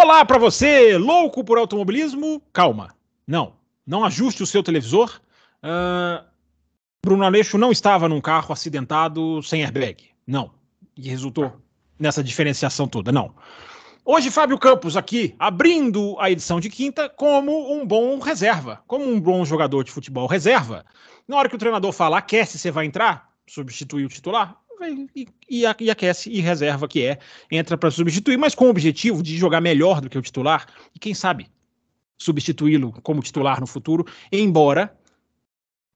Olá para você, louco por automobilismo? Calma, não ajuste o seu televisor. Bruno Aleixo não estava num carro acidentado sem airbag, não. E resultou nessa diferenciação toda, não. Hoje, Fábio Campos aqui, abrindo a edição de quinta como um bom reserva, como um bom jogador de futebol reserva. Na hora que o treinador fala, aquece, você vai entrar, substituir o titular, e aquece e reserva que entra para substituir, mas com o objetivo de jogar melhor do que o titular, e quem sabe substituí-lo como titular no futuro, embora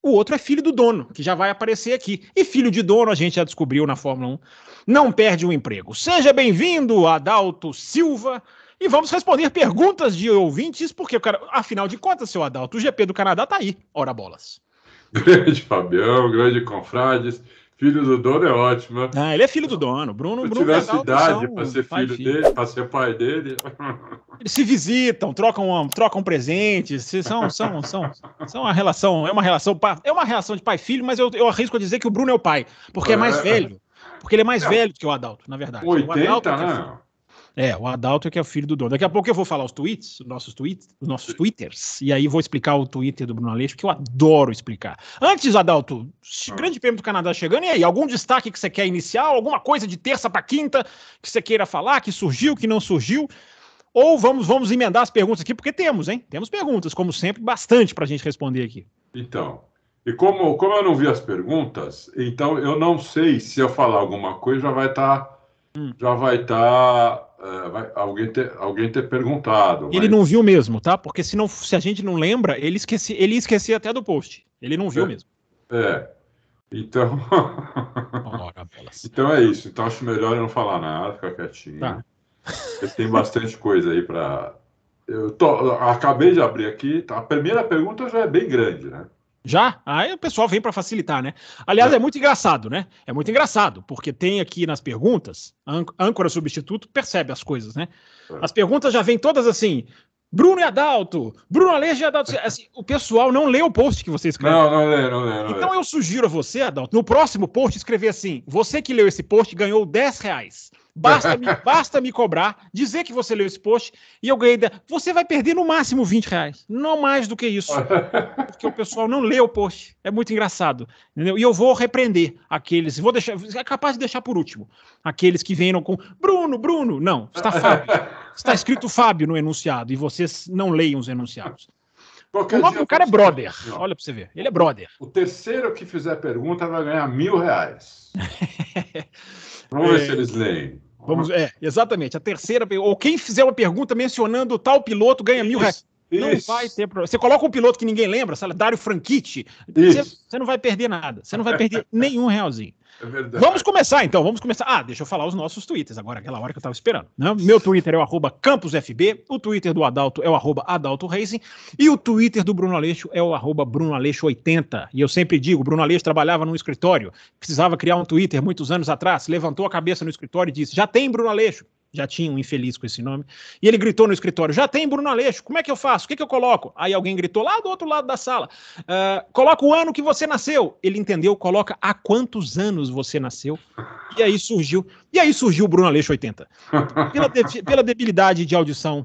o outro é filho do dono, que já vai aparecer aqui. E filho de dono, a gente já descobriu na Fórmula 1, não perde um emprego. Seja bem-vindo, Adalto Silva, e vamos responder perguntas de ouvintes, porque, afinal de contas, seu Adalto, o GP do Canadá tá aí, ora bolas. Grande Fabião, grande Confrades, filho do dono é ótimo. Ele é filho do dono. Bruno Se tivesse Adalto idade para ser filho dele, para ser pai dele. Eles se visitam, trocam presentes, são uma relação, é uma relação de pai e filho, mas eu arrisco a dizer que o Bruno é o pai, porque é mais velho. Porque ele é mais velho do que o Adalto, na verdade. 80, né? O Adalto é que é o filho do dono. Daqui a pouco eu vou falar os nossos twitters, e aí vou explicar o Twitter do Bruno Aleixo, que eu adoro explicar. Antes, Adalto, grande prêmio do Canadá chegando, e aí, algum destaque que você quer iniciar, alguma coisa de terça para quinta que você queira falar, que surgiu, que não surgiu? Ou vamos emendar as perguntas aqui, porque temos perguntas, como sempre, bastante para a gente responder aqui. Então, e como eu não vi as perguntas, então eu não sei se eu falar alguma coisa já vai estar alguém ter perguntado. Ele não viu mesmo, tá? Porque se a gente não lembra, ele ia esquecer até do post. Ele não viu mesmo. Então... Então é isso. Então acho melhor eu não falar nada, ficar quietinho. Tá. Tem bastante coisa aí para... Eu acabei de abrir aqui. A primeira pergunta já é bem grande, né? Já? Aí o pessoal vem para facilitar, né? Aliás, é muito engraçado, né? É muito engraçado, porque tem aqui nas perguntas, âncora substituto percebe as coisas, né? As perguntas já vêm todas assim, Bruno e Adalto, Bruno Aleixo e Adalto. Assim, o pessoal não lê o post que você escreve. Não lê. Então eu sugiro a você, Adalto, no próximo post escrever assim, você que leu esse post ganhou R$10. Basta me cobrar, dizer que você leu esse post e eu ganhei. Você vai perder no máximo R$20, não mais do que isso. Porque o pessoal não lê o post. É muito engraçado. Entendeu? E eu vou repreender aqueles. É capaz de deixar por último. Aqueles que venham com Bruno. Não, está Fábio. Está escrito Fábio no enunciado e vocês não leem os enunciados. O nome do cara é Brother. Olha pra você ver. Ele é Brother. O terceiro que fizer pergunta vai ganhar R$1.000. Vamos ver se eles leem. Exatamente. A terceira, ou quem fizer uma pergunta mencionando tal piloto ganha R$1.000. Não vai ter problema. Você coloca um piloto que ninguém lembra, Dário Franchitti, você não vai perder nada. Você não vai perder nenhum R$1. É verdade. Vamos começar, então. Deixa eu falar os nossos twitters agora, aquela hora que eu estava esperando. Né? Meu Twitter é o @CampusFB, o Twitter do Adalto é o @AdaltoRacing e o Twitter do Bruno Aleixo é o @BrunoAleixo80. E eu sempre digo, Bruno Aleixo trabalhava num escritório, precisava criar um Twitter muitos anos atrás, levantou a cabeça no escritório e disse, já tem Bruno Aleixo. Já tinha um infeliz com esse nome. E ele gritou no escritório, já tem Bruno Aleixo, como é que eu faço? O que eu coloco? Aí alguém gritou lá do outro lado da sala, coloca o ano que você nasceu. Ele entendeu, coloca há quantos anos você nasceu. E aí surgiu o Bruno Aleixo 80. Pela debilidade de audição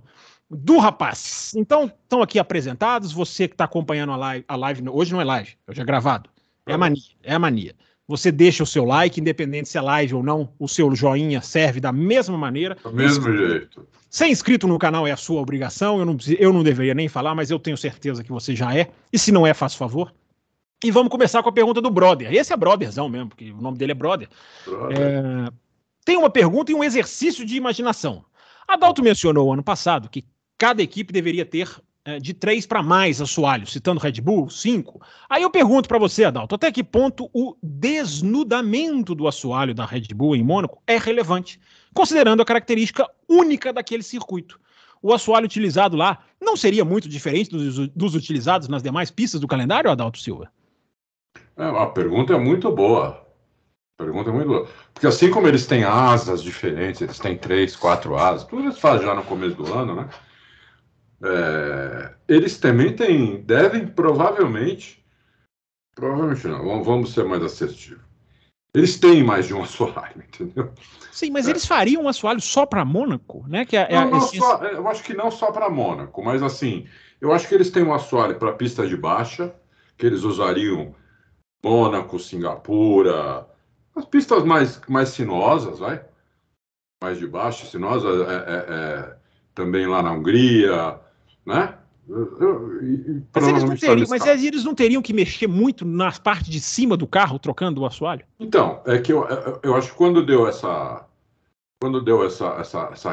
do rapaz. Então, estão aqui apresentados, você que está acompanhando a live, hoje não é live, hoje é gravado. É a mania. Você deixa o seu like, independente se é live ou não, o seu joinha serve da mesma maneira. Do mesmo jeito. Ser inscrito no canal é a sua obrigação, eu não deveria nem falar, mas eu tenho certeza que você já é. E se não é, faça favor. E vamos começar com a pergunta do Brother. Esse é Brotherzão mesmo, porque o nome dele é Brother. Tem uma pergunta e um exercício de imaginação. Adalto mencionou ano passado que cada equipe deveria ter de 3 para mais assoalhos, citando Red Bull, 5. Aí eu pergunto para você, Adalto, até que ponto o desnudamento do assoalho da Red Bull em Mônaco é relevante, considerando a característica única daquele circuito? O assoalho utilizado lá não seria muito diferente dos utilizados nas demais pistas do calendário, Adalto Silva? A pergunta é muito boa. Porque assim como eles têm asas diferentes, eles têm 3, 4 asas, tudo eles fazem já no começo do ano, né? Eles também devem provavelmente não, vamos ser mais assertivos. Eles têm mais de um assoalho, entendeu? Sim, mas eles fariam um assoalho só para Mônaco, né? Que eu acho que não só para Mônaco, mas assim, eu acho que eles têm um assoalho para pista de baixa, que eles usariam Mônaco, Singapura, as pistas mais sinuosas, vai? Mais de baixo, sinuosa, também lá na Hungria, né? Provavelmente mas eles não teriam que mexer muito na parte de cima do carro, trocando o assoalho? Então, é que eu acho que quando deu essa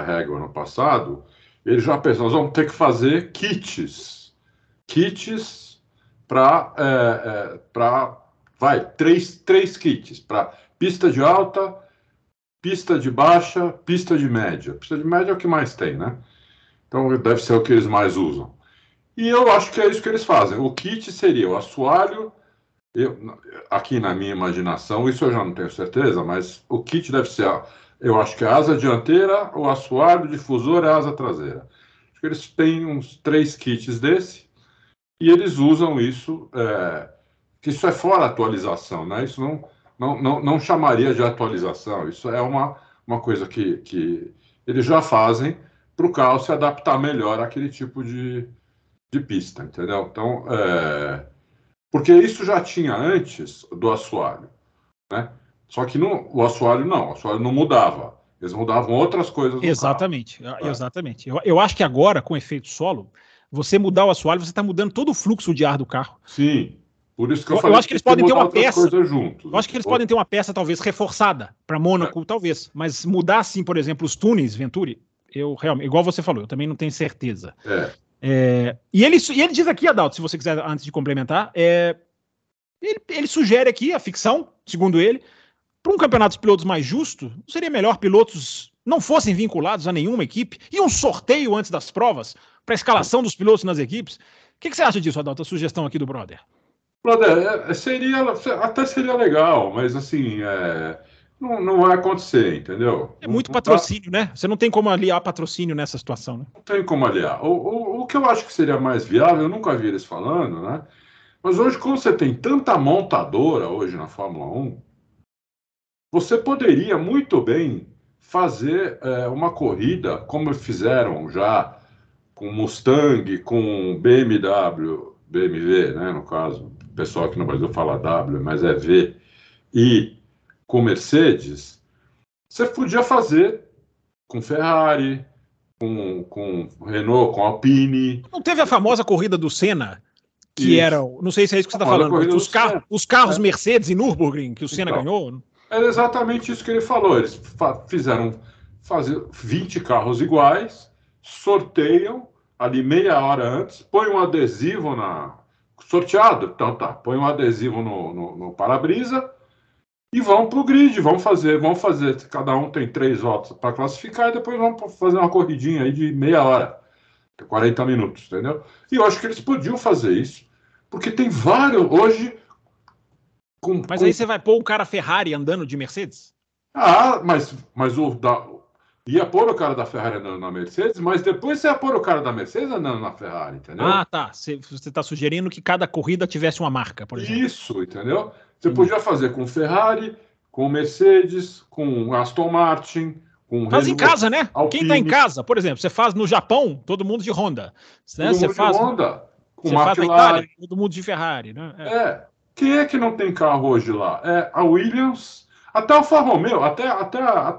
regra ano passado, eles já pensaram, nós vamos ter que fazer kits para três kits, para pista de alta, pista de baixa, pista de média. Pista de média é o que mais tem, né? Então deve ser o que eles mais usam. E eu acho que é isso que eles fazem. O kit seria o assoalho, aqui na minha imaginação, isso eu já não tenho certeza, mas o kit deve ser, eu acho que a asa dianteira, o assoalho, o difusor e a asa traseira. Acho que eles têm uns 3 kits desse e eles usam isso, que isso é fora atualização, né? Isso não chamaria de atualização, isso é uma coisa que eles já fazem para o carro se adaptar melhor àquele tipo de pista, entendeu? Então, porque isso já tinha antes do assoalho, né? Só que o assoalho não mudava. Eles mudavam outras coisas no carro. Exatamente. Eu acho que agora, com efeito solo, você mudar o assoalho, você está mudando todo o fluxo de ar do carro. Sim, por isso que eu falei eu acho que eles podem ter uma peça. Juntos, eu acho que eles podem ter uma peça, talvez, reforçada para Mônaco, talvez. Mas mudar, assim, por exemplo, os túneis, Venturi, eu realmente, igual você falou, eu também não tenho certeza. E ele diz aqui, Adalto, se você quiser, antes de complementar, ele sugere aqui a ficção, segundo ele, para um campeonato de pilotos mais justo, não seria melhor pilotos não fossem vinculados a nenhuma equipe e um sorteio antes das provas para a escalação dos pilotos nas equipes? O que você acha disso, Adalto? A sugestão aqui do Brother. Brother, até seria legal, mas assim, não vai acontecer, entendeu? É muito patrocínio, né? Você não tem como aliar patrocínio nessa situação, né? Não tem como aliar. O que eu acho que seria mais viável, eu nunca vi eles falando, né? Mas hoje, como você tem tanta montadora hoje na Fórmula 1, você poderia muito bem fazer uma corrida, como fizeram já com Mustang, com BMW, né? No caso, o pessoal aqui no Brasil fala W, mas é V, e com Mercedes, você podia fazer com Ferrari, com Renault, com Alpine. Não teve a famosa corrida do Senna, que era, não sei se é isso que você está falando, os carros Mercedes em Nürburgring, que o Senna ganhou? Era exatamente isso que ele falou. Eles fizeram fazer 20 carros iguais, sorteiam ali meia hora antes, põe um adesivo sorteado, então tá, põe um adesivo no para-brisa e vão para o grid, vão fazer, cada um tem 3 votos para classificar e depois vão fazer uma corridinha aí de meia hora, 40 minutos, entendeu? E eu acho que eles podiam fazer isso, porque tem vários, hoje... Mas aí você vai pôr um cara Ferrari andando de Mercedes? Mas ia pôr o cara da Ferrari andando na Mercedes, mas depois você ia pôr o cara da Mercedes andando na Ferrari, entendeu? Tá. Você está sugerindo que cada corrida tivesse uma marca, por exemplo. Isso, entendeu? Você podia fazer com Ferrari, com Mercedes, com Aston Martin, com Faz em casa, né? Alpine. Quem está em casa, por exemplo, você faz no Japão, todo mundo de Honda. Né? Todo mundo de Honda, com você faz na Itália, todo mundo de Ferrari, né? Quem é que não tem carro hoje lá? A Williams, até a Alfa Romeo, até a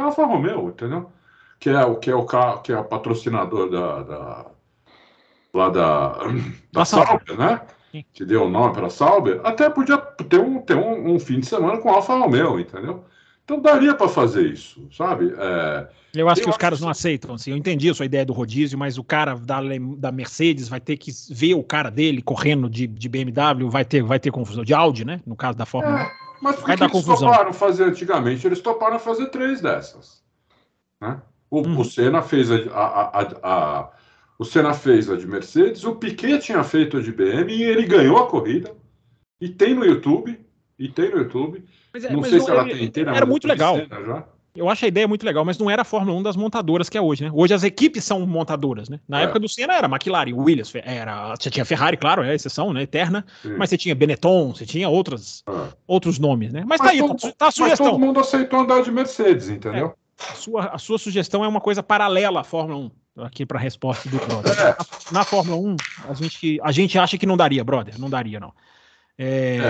Alfa Romeo, entendeu? Que é o carro, que é o patrocinador da Sauber, né? Sim. Que deu o nome para a Sauber. Até podia ter um fim de semana com a Alfa Romeo, entendeu? Então daria para fazer isso, sabe? Eu acho que os caras não aceitam, assim. Eu entendi a sua ideia do rodízio, mas o cara da Mercedes vai ter que ver o cara dele correndo de BMW, vai ter confusão. De Audi, né? No caso da Fórmula 1. Mas por que eles toparam fazer antigamente? Eles toparam fazer 3 dessas. Né? O Senna fez o Senna fez a de Mercedes, o Piquet tinha feito a de BM e ele ganhou a corrida. E tem no YouTube. Não sei se ela tem inteira. Era muito legal. Eu acho a ideia muito legal, mas não era a Fórmula 1 das montadoras que é hoje, né? Hoje as equipes são montadoras, né? Na época do Senna era McLaren, Williams, você tinha Ferrari, claro, é a exceção, né? Eterna, mas você tinha Benetton, você tinha outros nomes, né? Mas tá aí, tá a sugestão. Mas todo mundo aceitou andar de Mercedes, entendeu? A sua sugestão é uma coisa paralela à Fórmula 1, aqui para a resposta do brother. Na Fórmula 1, a gente acha que não daria, brother, não daria, não.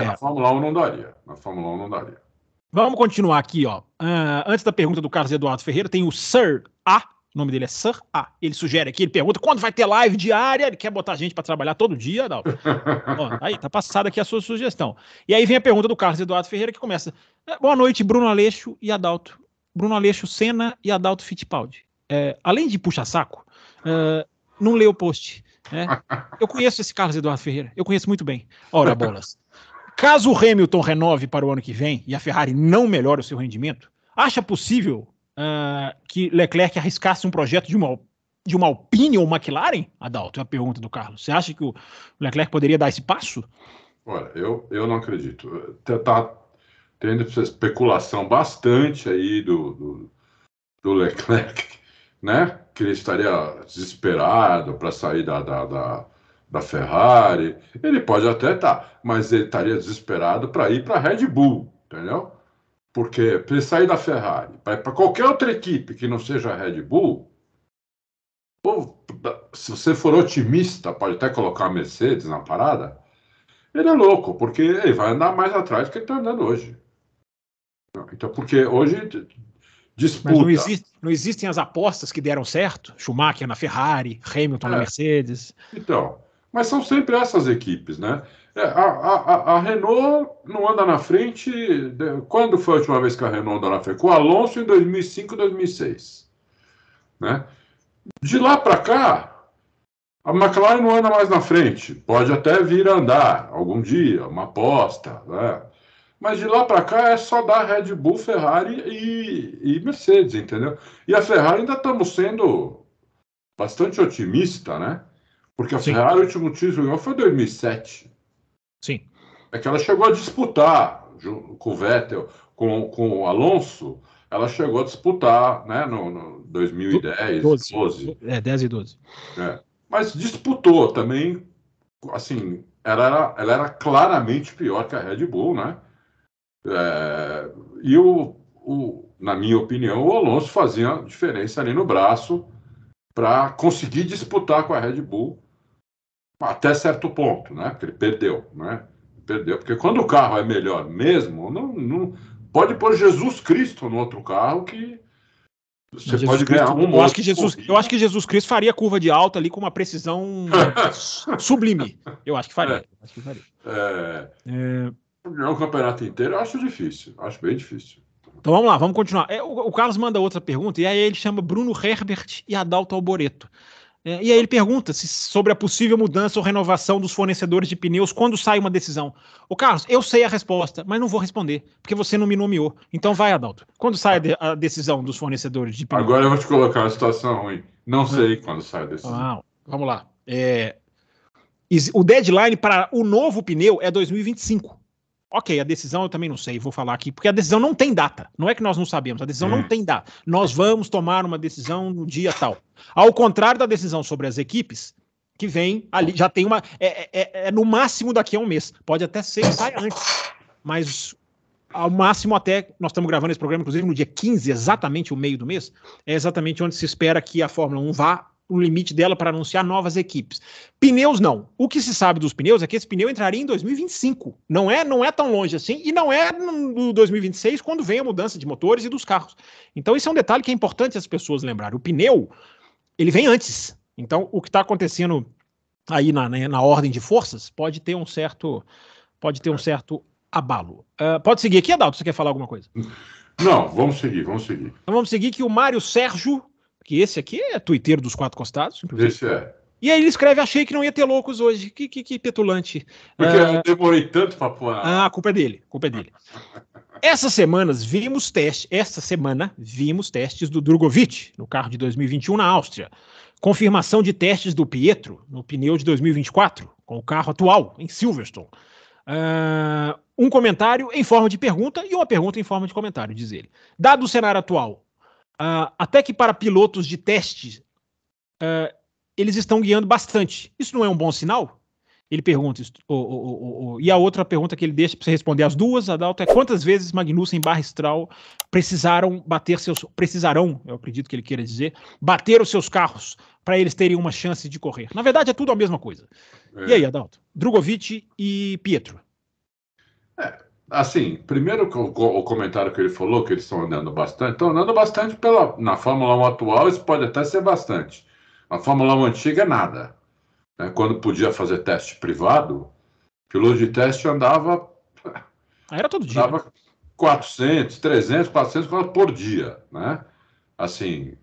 Na Fórmula 1 não daria. Na Fórmula 1 não daria. Vamos continuar aqui, ó. Antes da pergunta do Carlos Eduardo Ferreira, tem o Sir A. O nome dele é Sir A. Ele sugere aqui, ele pergunta quando vai ter live diária. Ele quer botar a gente para trabalhar todo dia, Adalto. Ó, aí, tá passada aqui a sua sugestão. E aí vem a pergunta do Carlos Eduardo Ferreira, que começa: boa noite, Bruno Aleixo e Adalto. Bruno Aleixo Senna e Adalto Fittipaldi. Além de puxa-saco, não lê o post. Eu conheço esse Carlos Eduardo Ferreira. Eu conheço muito bem. Ora, bolas. Caso o Hamilton renove para o ano que vem e a Ferrari não melhore o seu rendimento, acha possível que Leclerc arriscasse um projeto de uma Alpine ou McLaren? Adalto, é a pergunta do Carlos. Você acha que o Leclerc poderia dar esse passo? Olha, eu não acredito. Tá tendo especulação bastante aí do Leclerc, né? Que ele estaria desesperado para sair da Ferrari. Ele pode até estar, mas ele estaria desesperado para ir para a Red Bull, entendeu? Porque para ele sair da Ferrari, para qualquer outra equipe que não seja a Red Bull, se você for otimista, pode até colocar a Mercedes na parada, ele é louco, porque ele vai andar mais atrás do que ele está andando hoje. Então, porque hoje disputa. Mas não existem as apostas que deram certo? Schumacher na Ferrari, Hamilton na Mercedes. Então, mas são sempre essas equipes, né? A Renault não anda na frente. Quando foi a última vez que a Renault andou na frente? Com o Alonso em 2005, 2006. Né? De lá para cá, a McLaren não anda mais na frente. Pode até vir a andar algum dia, uma aposta, né? Mas de lá para cá é só dar Red Bull, Ferrari e Mercedes, entendeu? E a Ferrari ainda estamos sendo bastante otimista, né? Porque a Ferrari, o último título foi em 2007. Sim. É que ela chegou a disputar com o Vettel, com o Alonso, ela chegou a disputar, né? No 2010, 12. 10 e 12. Mas disputou também, assim, ela era claramente pior que a Red Bull, né? E na minha opinião, o Alonso fazia diferença ali no braço para conseguir disputar com a Red Bull até certo ponto, né? Porque ele perdeu, né? Perdeu, porque quando o carro é melhor mesmo, não pode pôr Jesus Cristo no outro carro que você pode ganhar um monte. Eu acho que Jesus Cristo faria a curva de alta ali com uma precisão sublime. Eu acho que faria. Ganhar o campeonato inteiro eu acho difícil, acho bem difícil. Então vamos lá, vamos continuar. O Carlos manda outra pergunta, e aí ele chama Bruno Herbert e Adalto Alboreto. E aí ele pergunta sobre a possível mudança ou renovação dos fornecedores de pneus quando sai uma decisão. Ô Carlos, eu sei a resposta, mas não vou responder, porque você não me nomeou. Então vai, Adalto. Quando sai a decisão dos fornecedores de pneus? Agora eu vou te colocar uma situação ruim. Não sei quando sai a decisão. Vamos lá. O deadline para o novo pneu é 2025. Ok, a decisão eu também não sei, vou falar aqui, porque a decisão não tem data. Não é que nós não sabemos, a decisão não tem data. Nós vamos tomar uma decisão no dia tal. Ao contrário da decisão sobre as equipes, que vem ali, já tem uma... no máximo daqui a um mês. Pode até ser que saia antes, mas ao máximo até... Nós estamos gravando esse programa, inclusive, no dia 15, exatamente o meio do mês, é exatamente onde se espera que a Fórmula 1 vá o limite dela para anunciar novas equipes. Pneus, não. O que se sabe dos pneus é que esse pneu entraria em 2025. Não é tão longe assim, e não é no 2026, quando vem a mudança de motores e dos carros. Então, isso é um detalhe que é importante as pessoas lembrarem. O pneu, ele vem antes. Então, o que está acontecendo aí na ordem de forças pode ter um certo abalo. Pode seguir aqui, Adalto? Você quer falar alguma coisa? Não, vamos seguir. Então, vamos seguir que o Mário Sérgio, que esse aqui é tuiteiro dos Quatro Costados, inclusive. Esse é. E aí ele escreve, achei que não ia ter loucos hoje. Que petulante. Porque eu demorei tanto para pôr. A culpa é dele. Essa semana vimos testes do Drogovic no carro de 2021 na Áustria. Confirmação de testes do Pietro no pneu de 2024, com o carro atual, em Silverstone. Um comentário em forma de pergunta e uma pergunta em forma de comentário, diz ele. Dado o cenário atual, até que para pilotos de teste, eles estão guiando bastante. Isso não é um bom sinal? Ele pergunta. E a outra pergunta que ele deixa para você responder as duas, Adalto, é quantas vezes Magnussen e Stroll precisarão, eu acredito que ele queira dizer, bater os seus carros para eles terem uma chance de correr. Na verdade, é tudo a mesma coisa. E aí, Adalto? Drogovic e Pietro. Assim, primeiro o comentário que ele falou, que eles estão andando bastante, na Fórmula 1 atual, isso pode até ser bastante. Na Fórmula 1 antiga, nada. Quando podia fazer teste privado, o piloto de teste andava Era todo dia. Andava 400, 300, 400 km por dia, né? Assim,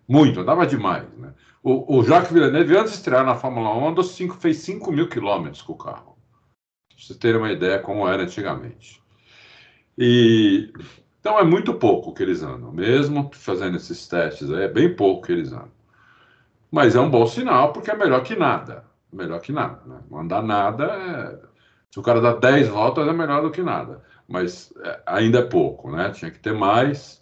muito, andava demais, né? O Jacques Villeneuve, antes de estrear na Fórmula 1, fez 5 mil quilômetros com o carro. Pra vocês terem uma ideia como era antigamente. Então é muito pouco que eles andam. Mesmo fazendo esses testes aí, é bem pouco que eles andam. Mas é um bom sinal, porque é melhor que nada. Melhor que nada, né? Não andar nada, se o cara dá 10 voltas, é melhor do que nada. Mas ainda é pouco, né? Tinha que ter mais.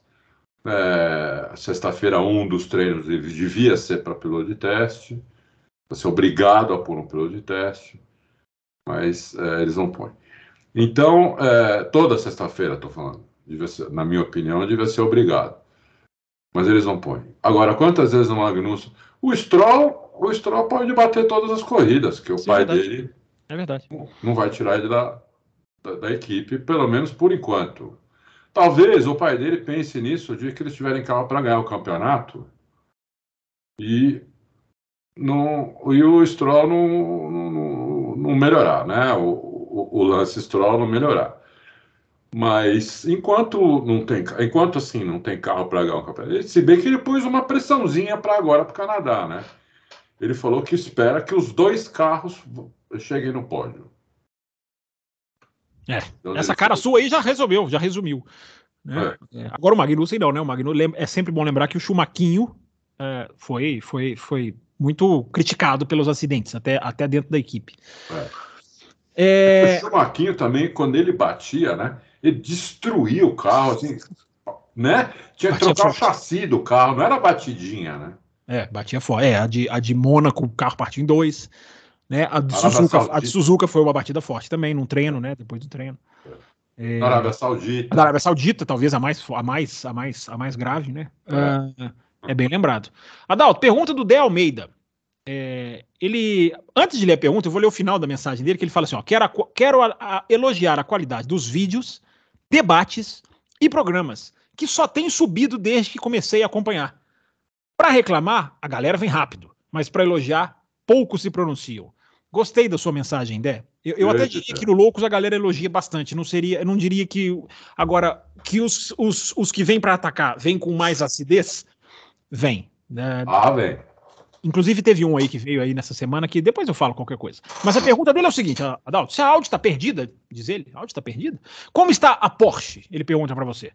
Sexta-feira, um dos treinos devia ser para piloto de teste. Para ser obrigado a pôr um piloto de teste. Mas eles não põem. Então, toda sexta-feira, estou falando, na minha opinião, devia ser obrigado. Mas eles não põem. Agora, quantas vezes no Magnussen? O Stroll pode bater todas as corridas, que o pai dele não vai tirar ele da equipe, pelo menos por enquanto. Talvez o pai dele pense nisso o dia que eles tiverem carro para ganhar o campeonato e o Stroll não melhorar, né? O Lance Stroll não melhorar. Mas enquanto assim não tem carro para ganhar o campeonato, se bem que ele pôs uma pressãozinha para agora para o Canadá, né? Ele falou que espera que os dois carros cheguem no pódio. Então, essa cara sua aí já resumiu. Né? Agora o Magnussen não, né? O Magnussen é sempre bom lembrar que o Schumacher foi muito criticado pelos acidentes, até dentro da equipe. O Schumacher também, quando ele batia, né? Ele destruía o carro, assim, né? Tinha que trocar o chassi do carro, não era batidinha, né? Batia forte. A de Mônaco, o carro partiu em dois. Né? A de Suzuka foi uma batida forte também, num treino, né? Depois do treino. Na Arábia Saudita. Da Arábia Saudita, talvez a mais grave, né? É bem lembrado. Adalto, pergunta do Dé Almeida. Ele, antes de ler a pergunta, eu vou ler o final da mensagem dele, que ele fala assim: quero elogiar a qualidade dos vídeos, debates e programas, que só tem subido desde que comecei a acompanhar. Para reclamar, a galera vem rápido, mas para elogiar, poucos se pronunciam. Gostei da sua mensagem, Dé. Eu até diria que no Loucos a galera elogia bastante. Eu não diria que agora que os que vêm para atacar vêm com mais acidez, vem. Né? Vem. Inclusive teve um aí que veio aí nessa semana que depois eu falo qualquer coisa. Mas a pergunta dele é o seguinte, Adalto, se a Audi está perdida, diz ele, a Audi está perdida? Como está a Porsche? Ele pergunta para você.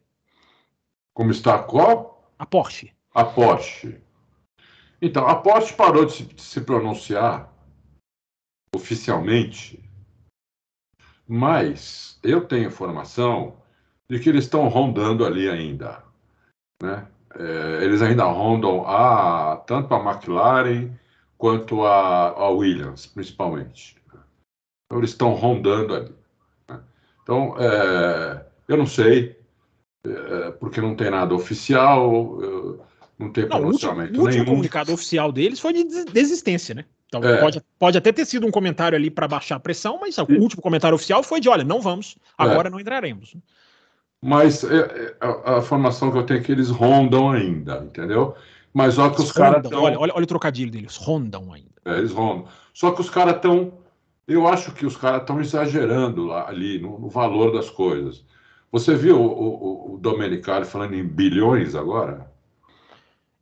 Como está qual? A Porsche. A Porsche. Então, a Porsche parou de se pronunciar oficialmente, mas eu tenho informação de que eles estão rondando ali ainda, né? Eles ainda rondam tanto a McLaren quanto a Williams, principalmente. Então, eles estão rondando ali. Né? Então, eu não sei, porque não tem nada oficial, não tem pronunciamento nenhum. O último comunicado oficial deles foi de desistência, né? Então, pode até ter sido um comentário ali para baixar a pressão, mas o último comentário oficial foi de, olha, não vamos, agora não entraremos. Mas a informação que eu tenho é que eles rondam ainda, entendeu? Mas só que os caras estão... Olha o trocadilho deles, rondam ainda. Eles rondam. Só que os caras estão... Eu acho que os caras estão exagerando ali no valor das coisas. Você viu o Domenicali falando em bilhões agora?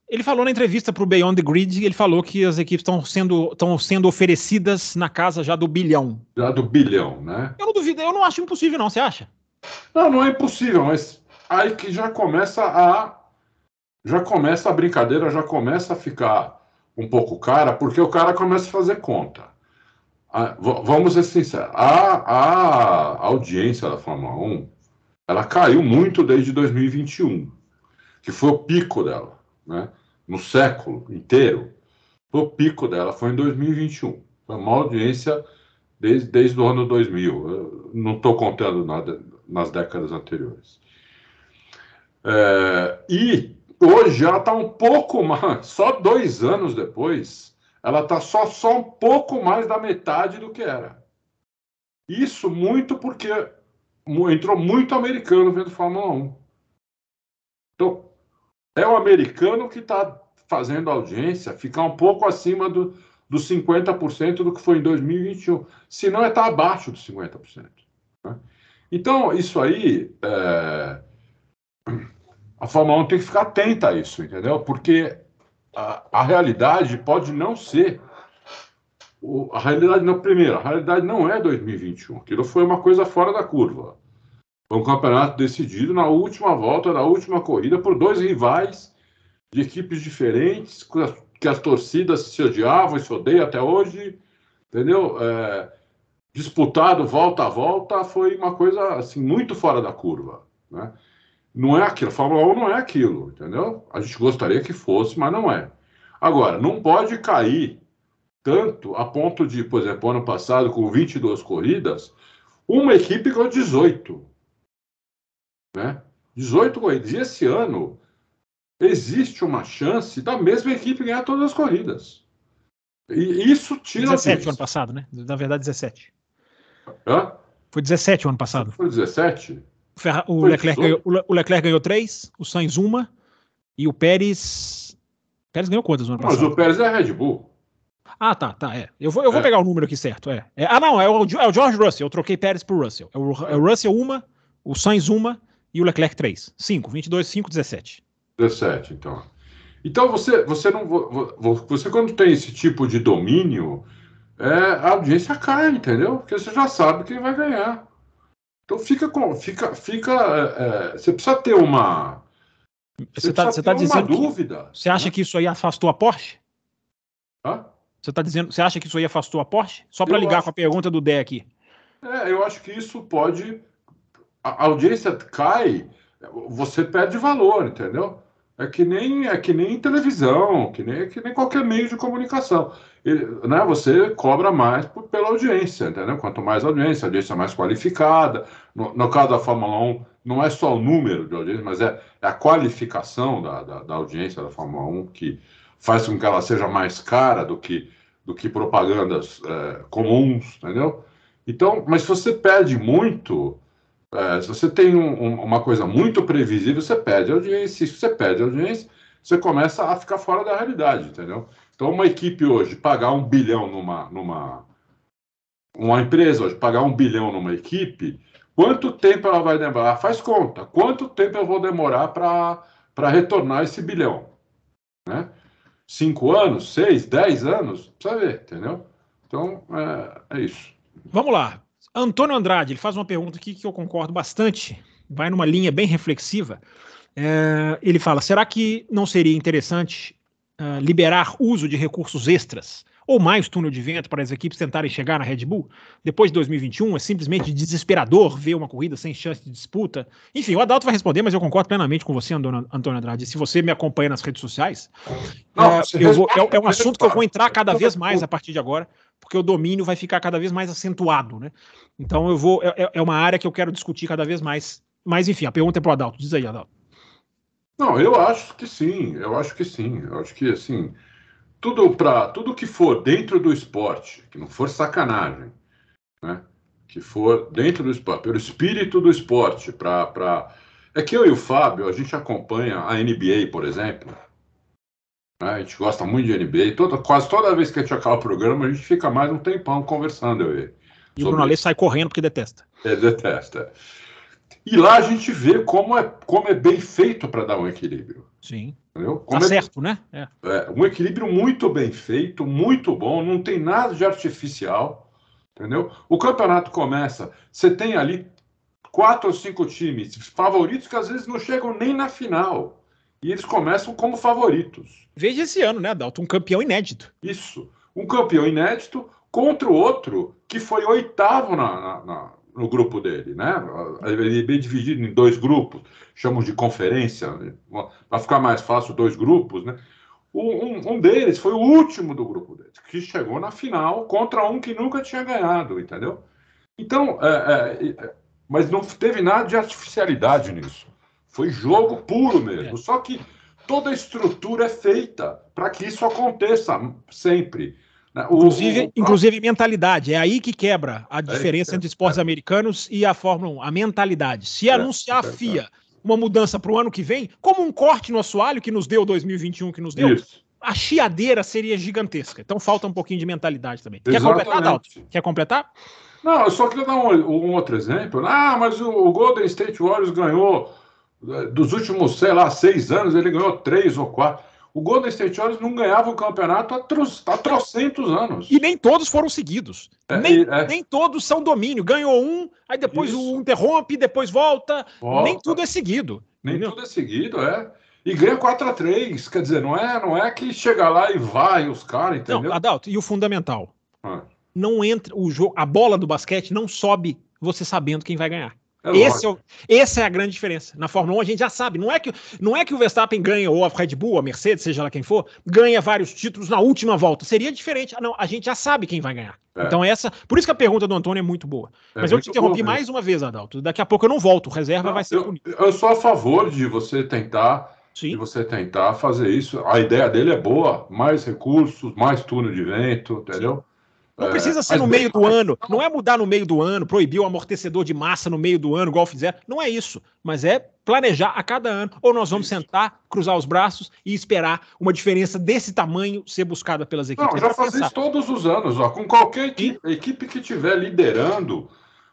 Ele falou na entrevista para o Beyond the Grid, ele falou que as equipes estão sendo oferecidas na casa já do bilhão. Já do bilhão, né? Eu não duvido, eu não acho impossível não, você acha? Não é impossível, mas aí que já começa a brincadeira, já começa a ficar um pouco cara, porque o cara começa a fazer conta. Vamos ser sinceros, a audiência da Fórmula 1, ela caiu muito desde 2021, que foi o pico dela, né? No século inteiro. O pico dela foi em 2021. Foi uma audiência desde o ano 2000. Eu não estou contando nada nas décadas anteriores. E hoje ela está um pouco mais, só 2 anos depois, ela está só um pouco mais da metade do que era. Isso muito porque entrou muito americano vendo Fórmula 1. Então, é o americano que está fazendo a audiência ficar um pouco acima dos 50% do que foi em 2021. Se não, está abaixo dos 50%. Né? Então, isso aí, a Fórmula 1 tem que ficar atenta a isso, entendeu? Porque a realidade pode não ser... A realidade não, primeiro, a realidade não é 2021. Aquilo foi uma coisa fora da curva. Foi um campeonato decidido na última volta da última corrida por 2 rivais de equipes diferentes, que as torcidas se odiavam e se odeiam até hoje, entendeu? Disputado volta a volta, foi uma coisa assim, muito fora da curva, né? Não é aquilo, a Fórmula 1 não é aquilo, entendeu? A gente gostaria que fosse, mas não é. Agora, não pode cair tanto a ponto de, por exemplo, ano passado, com 22 corridas, uma equipe ganhou 18, né? 18 corridas. E esse ano existe uma chance da mesma equipe ganhar todas as corridas. E isso tira... 17 o ano passado, né? Na verdade, 17. Hã? Foi 17 o ano passado. Foi 17? O Leclerc ganhou 3, o Sainz 1 e o Pérez... Pérez ganhou quantas no ano passado? Mas o Pérez é Red Bull. Ah, tá, é. Eu vou pegar o número aqui certo, não, é o George Russell. Eu troquei Pérez por Russell. É o Russell 1, o Sainz 1 e o Leclerc 3. 5, 22, 5, 17. 17, então. Então, você quando tem esse tipo de domínio, a audiência cai, entendeu? Porque você já sabe quem vai ganhar. Então, você precisa ter uma... Você tá dizendo dúvida. Você acha que isso aí afastou a Porsche? Hã? Você acha que isso aí afastou a Porsche? Só para ligar com a pergunta do Dé aqui. Eu acho que isso pode... A audiência cai, você perde valor, entendeu? É que nem televisão, que nem qualquer meio de comunicação. Né, você cobra mais pela audiência, entendeu? Quanto mais audiência, a audiência mais qualificada. No caso da Fórmula 1, não é só o número de audiência, mas é a qualificação da audiência da Fórmula 1 que faz com que ela seja mais cara do que propagandas comuns, entendeu? Então, mas se você perde muito... se você tem uma coisa muito previsível, você perde audiência. Se você perde audiência, você começa a ficar fora da realidade, entendeu? Então, uma equipe hoje pagar 1 bilhão uma empresa hoje pagar 1 bilhão numa equipe, quanto tempo ela vai demorar? Faz conta. Quanto tempo eu vou demorar para retornar esse bilhão? Né? 5 anos? 6? 10 anos? Precisa ver, entendeu? Então, é isso. Vamos lá. Antônio Andrade, ele faz uma pergunta aqui que eu concordo bastante, vai numa linha bem reflexiva. Ele fala, será que não seria interessante liberar uso de recursos extras ou mais túnel de vento para as equipes tentarem chegar na Red Bull? Depois de 2021, é simplesmente desesperador ver uma corrida sem chance de disputa. Enfim, o Adalto vai responder, mas eu concordo plenamente com você, Antônio Andrade. Se você me acompanha nas redes sociais, é um assunto que eu vou entrar cada vez mais a partir de agora, porque o domínio vai ficar cada vez mais acentuado, né? Então é uma área que eu quero discutir cada vez mais. Mas enfim, a pergunta é para o Adalto. Diz aí, Adalto. Não, eu acho que sim. Eu acho que, assim, tudo que for dentro do esporte, que não for sacanagem, né? Que for dentro do esporte, pelo espírito do esporte, É que eu e o Fábio, a gente acompanha a NBA, por exemplo, né? A gente gosta muito de NBA, quase toda vez que a gente acaba o programa, a gente fica mais um tempão conversando, eu e ele. E o Bruno Aleixo sai correndo porque detesta. Detesta. E lá a gente vê como é bem feito para dar um equilíbrio. Sim. Entendeu? Tá certo, né? Um equilíbrio muito bem feito, muito bom, não tem nada de artificial, entendeu? O campeonato começa, você tem ali 4 ou 5 times favoritos que às vezes não chegam nem na final. E eles começam como favoritos. Veja esse ano, né, Adalto? Um campeão inédito. Isso. Um campeão inédito, contra o outro que foi oitavo no grupo dele, né? Ele é bem dividido em dois grupos, chamam de conferência, né? Para ficar mais fácil, dois grupos, né? Um deles foi o último do grupo dele, que chegou na final contra um que nunca tinha ganhado, entendeu? Então, mas não teve nada de artificialidade nisso. Foi jogo puro mesmo. Só que toda a estrutura é feita para que isso aconteça sempre. Inclusive mentalidade. É aí que quebra a diferença entre esportes americanos e a Fórmula 1. A mentalidade. Se anunciar a FIA uma mudança para o ano que vem, como um corte no assoalho que nos deu 2021, que nos deu, a chiadeira seria gigantesca. Então falta um pouquinho de mentalidade também. Quer completar, Dalton? Quer completar? Não, eu só queria dar um outro exemplo. Mas o Golden State Warriors ganhou, dos últimos, sei lá, 6 anos, ele ganhou 3 ou 4. O Golden State Warriors não ganhava o campeonato há trocentos anos. E nem todos foram seguidos. Nem todos são domínio. Ganhou um, aí depois o interrompe, depois volta. Nem tudo é seguido. Nem tudo é seguido, E ganha 4-3. Quer dizer, não é que chega lá e vai os caras, entendeu? Não, Adalto, e o fundamental? Não entra o jogo, a bola do basquete não sobe você sabendo quem vai ganhar. Essa é a grande diferença. Na Fórmula 1 a gente já sabe. Não é que o Verstappen ganha, ou a Red Bull, a Mercedes, seja lá quem for, ganha vários títulos na última volta. Seria diferente. Não, a gente já sabe quem vai ganhar. Então por isso que a pergunta do Antônio é muito boa. Mas eu te interrompi mais uma vez, Adalto. Daqui a pouco eu não volto. O reserva vai ser bonito. Eu sou a favor de você tentar fazer isso. A ideia dele é boa. Mais recursos, mais túnel de vento, entendeu? Não precisa ser no meio do ano, não é mudar no meio do ano, proibir o amortecedor de massa no meio do ano, igual fizeram. Não é isso, mas é planejar a cada ano. Ou nós vamos sentar, cruzar os braços e esperar uma diferença desse tamanho ser buscada pelas equipes. Não, já faz isso todos os anos, com qualquer equipe que estiver liderando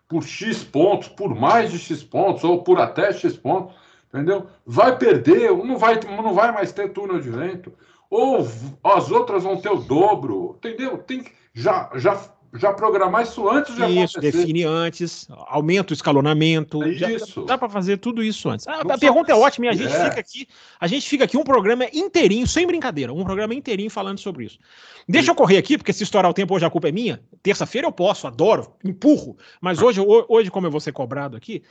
por X pontos, por mais de X pontos, ou por até X pontos, entendeu? Vai perder, não vai mais ter túnel de vento. Ou as outras vão ter o dobro, entendeu? Tem que já programar isso antes de acontecer. Isso, define antes, aumenta o escalonamento. Dá para fazer tudo isso antes. A pergunta é ótima e a gente fica aqui um programa inteirinho, sem brincadeira, um programa inteirinho falando sobre isso. Deixa eu correr aqui, porque se estourar o tempo hoje a culpa é minha. Terça-feira eu posso, adoro, empurro. Mas hoje, como eu vou ser cobrado aqui,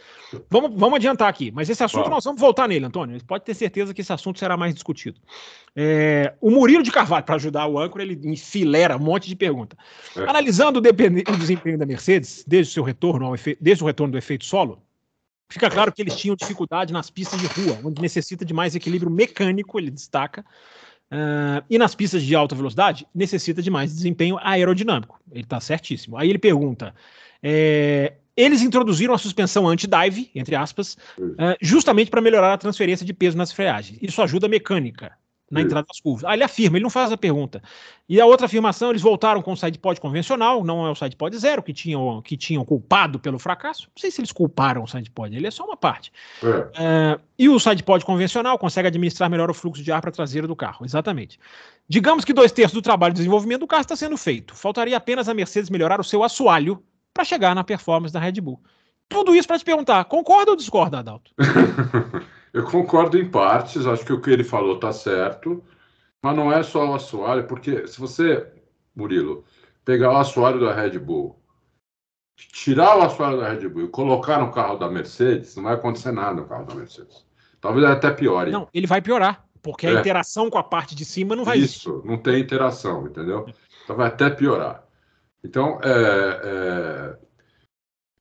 vamos adiantar aqui. Mas esse assunto nós vamos voltar nele, Antônio. Pode ter certeza que esse assunto será mais discutido. O Murilo de Carvalho, para ajudar o âncora, ele enfilera um monte de pergunta. Analisando o desempenho da Mercedes desde o retorno do efeito solo, fica claro que eles tinham dificuldade nas pistas de rua, onde necessita de mais equilíbrio mecânico, ele destaca, e nas pistas de alta velocidade necessita de mais desempenho aerodinâmico. Ele está certíssimo. Aí ele pergunta, eles introduziram a suspensão anti-dive, entre aspas, justamente para melhorar a transferência de peso nas freagens. Isso ajuda a mecânica na entrada das curvas. Ele afirma, ele não faz a pergunta. E a outra afirmação, eles voltaram com o sidepod convencional, não é o sidepod zero, que tinham culpado pelo fracasso. Não sei se eles culparam o sidepod, ele é só uma parte. E o sidepod convencional consegue administrar melhor o fluxo de ar para a traseira do carro, exatamente. Digamos que 2/3 do trabalho de desenvolvimento do carro está sendo feito. Faltaria apenas a Mercedes melhorar o seu assoalho para chegar na performance da Red Bull. Tudo isso para te perguntar, concorda ou discorda, Adalto? Eu concordo em partes, acho que o que ele falou está certo, mas não é só o assoalho, porque se você, Murilo, pegar o assoalho da Red Bull, tirar o assoalho da Red Bull e colocar no carro da Mercedes, não vai acontecer nada no carro da Mercedes. Talvez até piore. Não, ele vai piorar, porque a interação com a parte de cima não vai existir. Isso, não tem interação, entendeu? Então vai até piorar. Então,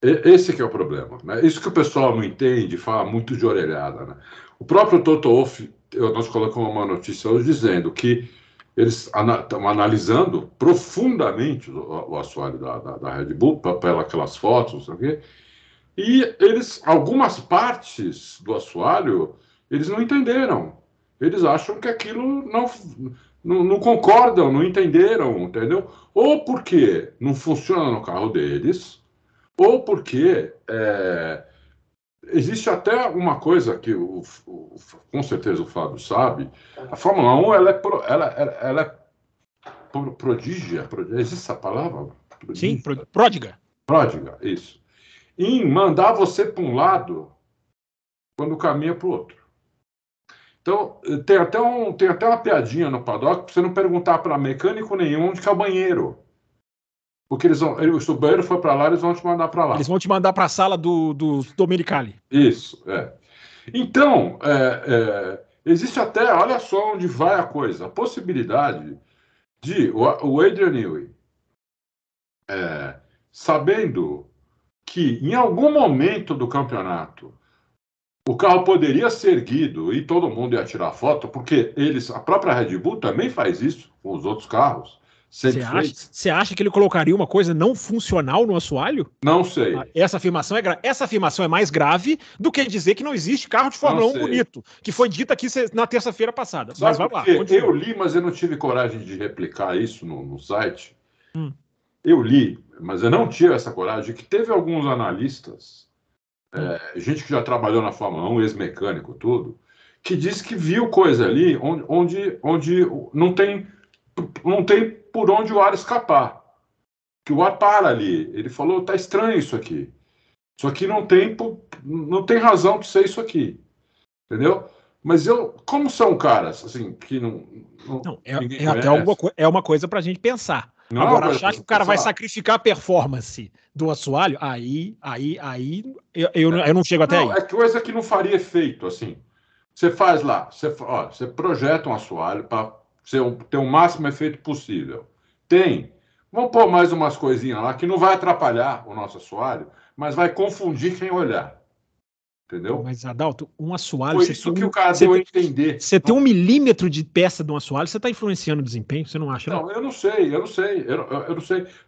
esse que é o problema, né? Isso que o pessoal não entende, fala muito de orelhada, né? O próprio Toto Wolff, nós colocamos uma notícia hoje dizendo que eles estão analisando profundamente o assoalho da Red Bull, pelas fotos, não sei o quê, e algumas partes do assoalho, eles não entenderam. Eles acham que aquilo não concordam, não entenderam, entendeu? Ou porque não funciona no carro deles, ou porque existe até uma coisa que com certeza o Fábio sabe, a Fórmula 1 ela é prodígia, existe essa palavra? Sim, pródiga. Pródiga, isso. Em mandar você para um lado quando caminha para o outro. Então, tem até uma piadinha no paddock para você não perguntar para mecânico nenhum onde que é o banheiro. Porque se o banheiro for para lá, eles vão te mandar para lá. Eles vão te mandar para a sala do Domenicali. Isso, Então, existe até, olha só onde vai a coisa, a possibilidade de o Adrian Newey, sabendo que em algum momento do campeonato o carro poderia ser erguido e todo mundo ia tirar foto, porque a própria Red Bull também faz isso com os outros carros. Você acha que ele colocaria uma coisa não funcional no assoalho? Não sei. Essa afirmação é mais grave do que dizer que não existe carro de Fórmula 1 bonito, que foi dito aqui na terça-feira passada. Mas vai lá. Eu li, mas eu não tive coragem de replicar isso no site. Eu li, mas eu não tive essa coragem, que teve alguns analistas, gente que já trabalhou na Fórmula 1, ex-mecânico, tudo, que disse que viu coisa ali onde não tem por onde o ar escapar. Que o ar para ali. Ele falou, tá estranho isso aqui. Isso aqui não tem razão de ser isso aqui. Entendeu? Mas como são caras, assim, que não é uma coisa pra gente pensar. Agora, achar que o cara vai sacrificar a performance do assoalho, aí eu não chego até aí. É coisa que não faria efeito, assim. Você faz lá, você projeta um assoalho para ter o máximo efeito possível. Vamos pôr mais umas coisinhas lá que não vai atrapalhar o nosso assoalho, mas vai confundir quem olhar. Entendeu? Mas, Adalto, um assoalho... Foi isso que o cara deu a entender. Você tem 1 milímetro de peça de um assoalho, você está influenciando o desempenho, você não acha? Não, eu não sei.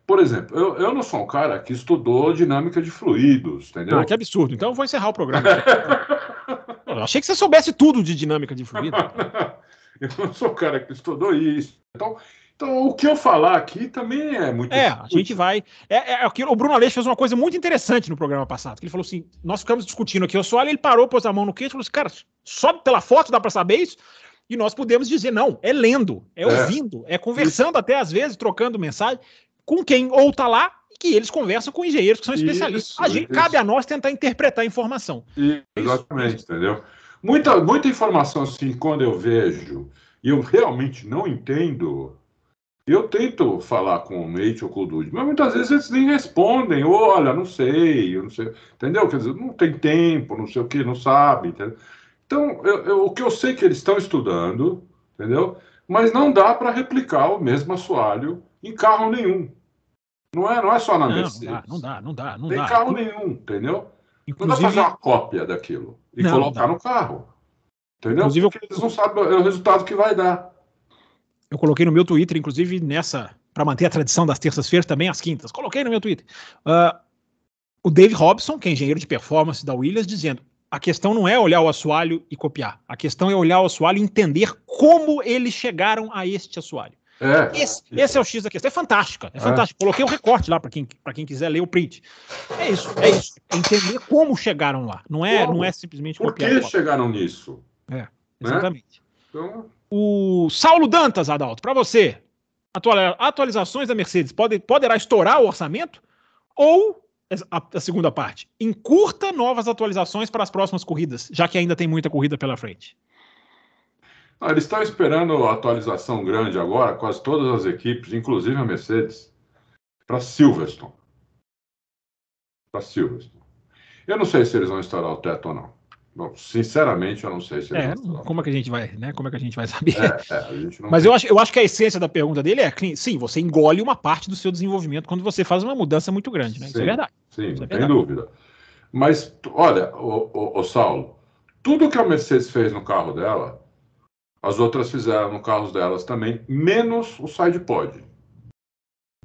Por exemplo, eu não sou um cara que estudou dinâmica de fluidos, entendeu? Que absurdo. Então eu vou encerrar o programa. Eu achei que você soubesse tudo de dinâmica de fluidos. Eu não sou um cara que estudou isso. Então, o que eu falar aqui também é muito... a gente vai... O Bruno Aleixo fez uma coisa muito interessante no programa passado, que ele falou assim, nós ficamos discutindo aqui o assoalho, ele parou, pôs a mão no queixo e falou assim, cara, só pela foto dá pra saber isso? E nós podemos dizer, não, é lendo, ouvindo, conversando até às vezes, trocando mensagem com quem ou tá lá, e que eles conversam com engenheiros que são especialistas. Cabe a nós tentar interpretar a informação. Exatamente, entendeu? Muita informação, assim, quando eu vejo, e eu realmente não entendo... Eu tento falar com o Mate ou com o Dude, mas muitas vezes eles nem respondem. Olha, não sei, entendeu? Quer dizer, não tem tempo, não sei o que, não sabe, entendeu? Então, o que eu sei que eles estão estudando, entendeu? Mas não dá para replicar o mesmo assoalho em carro nenhum. Não é só na Mercedes. Não dá. Tem carro nenhum, entendeu? Inclusive, não dá para fazer uma cópia daquilo e colocar no carro. Entendeu? Inclusive, porque eles não sabem o resultado que vai dar. Eu coloquei no meu Twitter, inclusive para manter a tradição das terças-feiras, também às quintas. Coloquei no meu Twitter. O Dave Robson, que é engenheiro de performance da Williams, dizendo: a questão não é olhar o assoalho e copiar. A questão é olhar o assoalho e entender como eles chegaram a este assoalho. Esse é o X da questão. É fantástico. Coloquei o recorte lá para quem quiser ler o print. É isso. Entender como chegaram lá. Não é simplesmente copiar. Por que chegaram nisso? Exatamente. Então... O Saulo Dantas, Adalto, para você, atualizações da Mercedes poderá estourar o orçamento? Ou, a segunda parte, encurta novas atualizações para as próximas corridas, já que ainda tem muita corrida pela frente? Eles estão esperando a atualização grande agora, quase todas as equipes, inclusive a Mercedes, para Silverstone. Eu não sei se eles vão estourar o teto ou não. Bom, sinceramente, eu não sei se eles vão. Como é que a gente vai, né? Como é que a gente vai saber? A gente não Mas eu acho que a essência da pergunta dele sim, você engole uma parte do seu desenvolvimento quando você faz uma mudança muito grande, né? Isso é verdade. Sim, não tem dúvida. Mas, olha, o Saulo, tudo que a Mercedes fez no carro dela, as outras fizeram no carro delas também, menos o sidepod.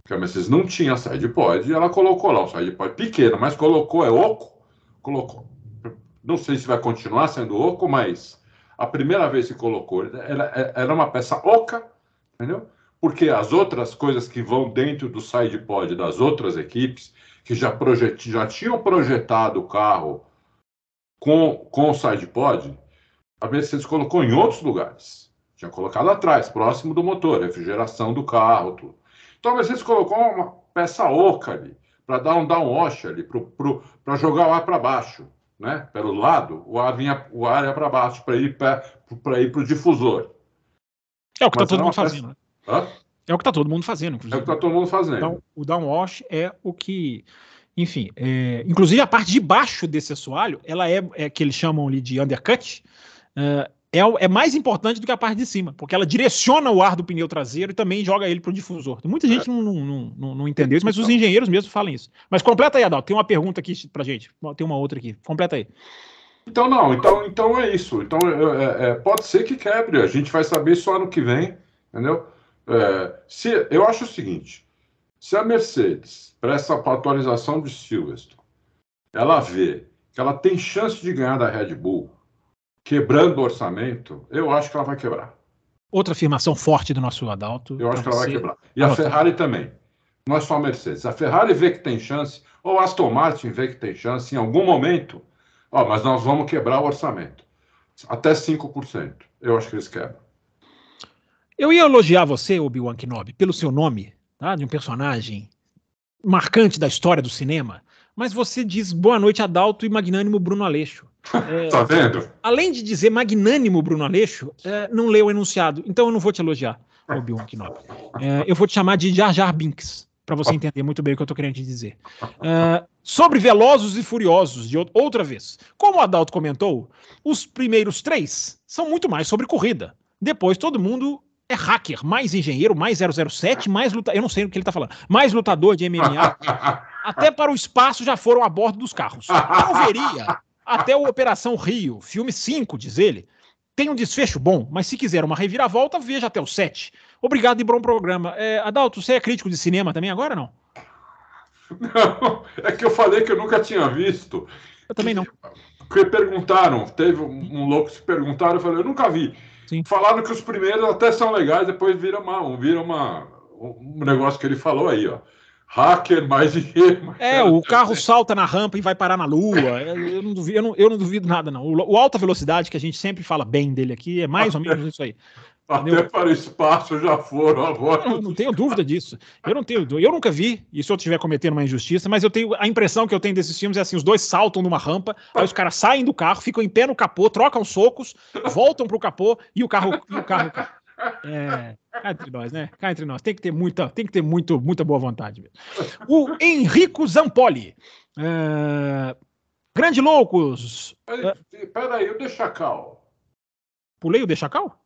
Porque a Mercedes não tinha sidepod e ela colocou lá um sidepod pequeno, mas colocou, oco, colocou. Não sei se vai continuar sendo oco, mas a primeira vez que colocou, era uma peça oca, entendeu? Porque as outras coisas que vão dentro do sidepod das outras equipes, que já tinham projetado o carro com o sidepod, a Mercedes colocou em outros lugares. Tinha colocado atrás, próximo do motor, refrigeração do carro, tudo. Então a Mercedes colocou uma peça oca ali, para dar um downwash ali, para jogar o ar para baixo. Né? Pelo lado, o ar ia para baixo para ir para o difusor. É o que está todo mundo fazendo. Né? É o que está todo mundo fazendo, É inclusive. o que está todo mundo fazendo. Então, o downwash é o que... Enfim, inclusive a parte de baixo desse assoalho, ela é que eles chamam ali de undercut, é mais importante do que a parte de cima, porque ela direciona o ar do pneu traseiro e também joga ele para o difusor. Muita gente não entendeu isso, mas os engenheiros mesmo falam isso. Mas completa aí, Adalto, tem uma pergunta aqui pra gente, tem uma outra aqui, completa aí. Então é isso. Então pode ser que quebre, a gente vai saber só ano que vem, entendeu? Eu acho o seguinte, se a Mercedes, para essa atualização de Silverstone, ela vê que ela tem chance de ganhar da Red Bull, quebrando o orçamento, eu acho que ela vai quebrar. Outra afirmação forte do nosso Adalto. Eu acho que ela vai quebrar. E a Ferrari também. Não é só a Mercedes. A Ferrari vê que tem chance, ou a Aston Martin vê que tem chance em algum momento, mas nós vamos quebrar o orçamento. Até 5%. Eu acho que eles quebram. Eu ia elogiar você, Obi-Wan Kenobi, pelo seu nome, tá? De um personagem marcante da história do cinema, mas você diz boa noite, Adalto, e magnânimo Bruno Aleixo. Tá vendo? Além de dizer magnânimo Bruno Aleixo, não leu o enunciado, então eu não vou te elogiar, Obi-Wan Kenobi. Eu vou te chamar de Jar Jar Binks, para você entender muito bem o que eu tô querendo te dizer. Sobre Velozes e Furiosos, de outra vez. Como o Adalto comentou, os primeiros 3 são muito mais sobre corrida. Depois todo mundo é hacker, mais engenheiro, mais 007, mais lutador, eu não sei o que ele tá falando, mais lutador de MMA, até para o espaço já foram a bordo dos carros. Eu veria até o Operação Rio, filme 5, diz ele, tem um desfecho bom, mas se quiser uma reviravolta, veja até o 7. Obrigado e bom programa. Adalto, você é crítico de cinema também agora, não? Não, é que eu falei que eu nunca tinha visto. Eu também não. Porque perguntaram, teve um louco que se perguntaram, eu falei, eu nunca vi. Sim. Falaram que os primeiros até são legais, depois vira um negócio que ele falou aí, ó. Hacker, mais dinheiro. O carro salta na rampa e vai parar na lua. Eu não duvido nada, não. O alta velocidade, que a gente sempre fala bem dele aqui, é mais ou menos isso aí. Até para o espaço já foram agora. Eu não tenho dúvida disso. Eu nunca vi, e se eu estiver cometendo uma injustiça, mas eu tenho a impressão que eu tenho desses filmes é assim: os dois saltam numa rampa, aí os caras saem do carro, ficam em pé no capô, trocam socos, voltam pro capô e o carro. Cá entre nós, né? Cá entre nós. Tem que ter muita boa vontade mesmo. O Enrico Zampoli. Grande Loucos. Peraí, o Dechacal. Pulei o Dechacal?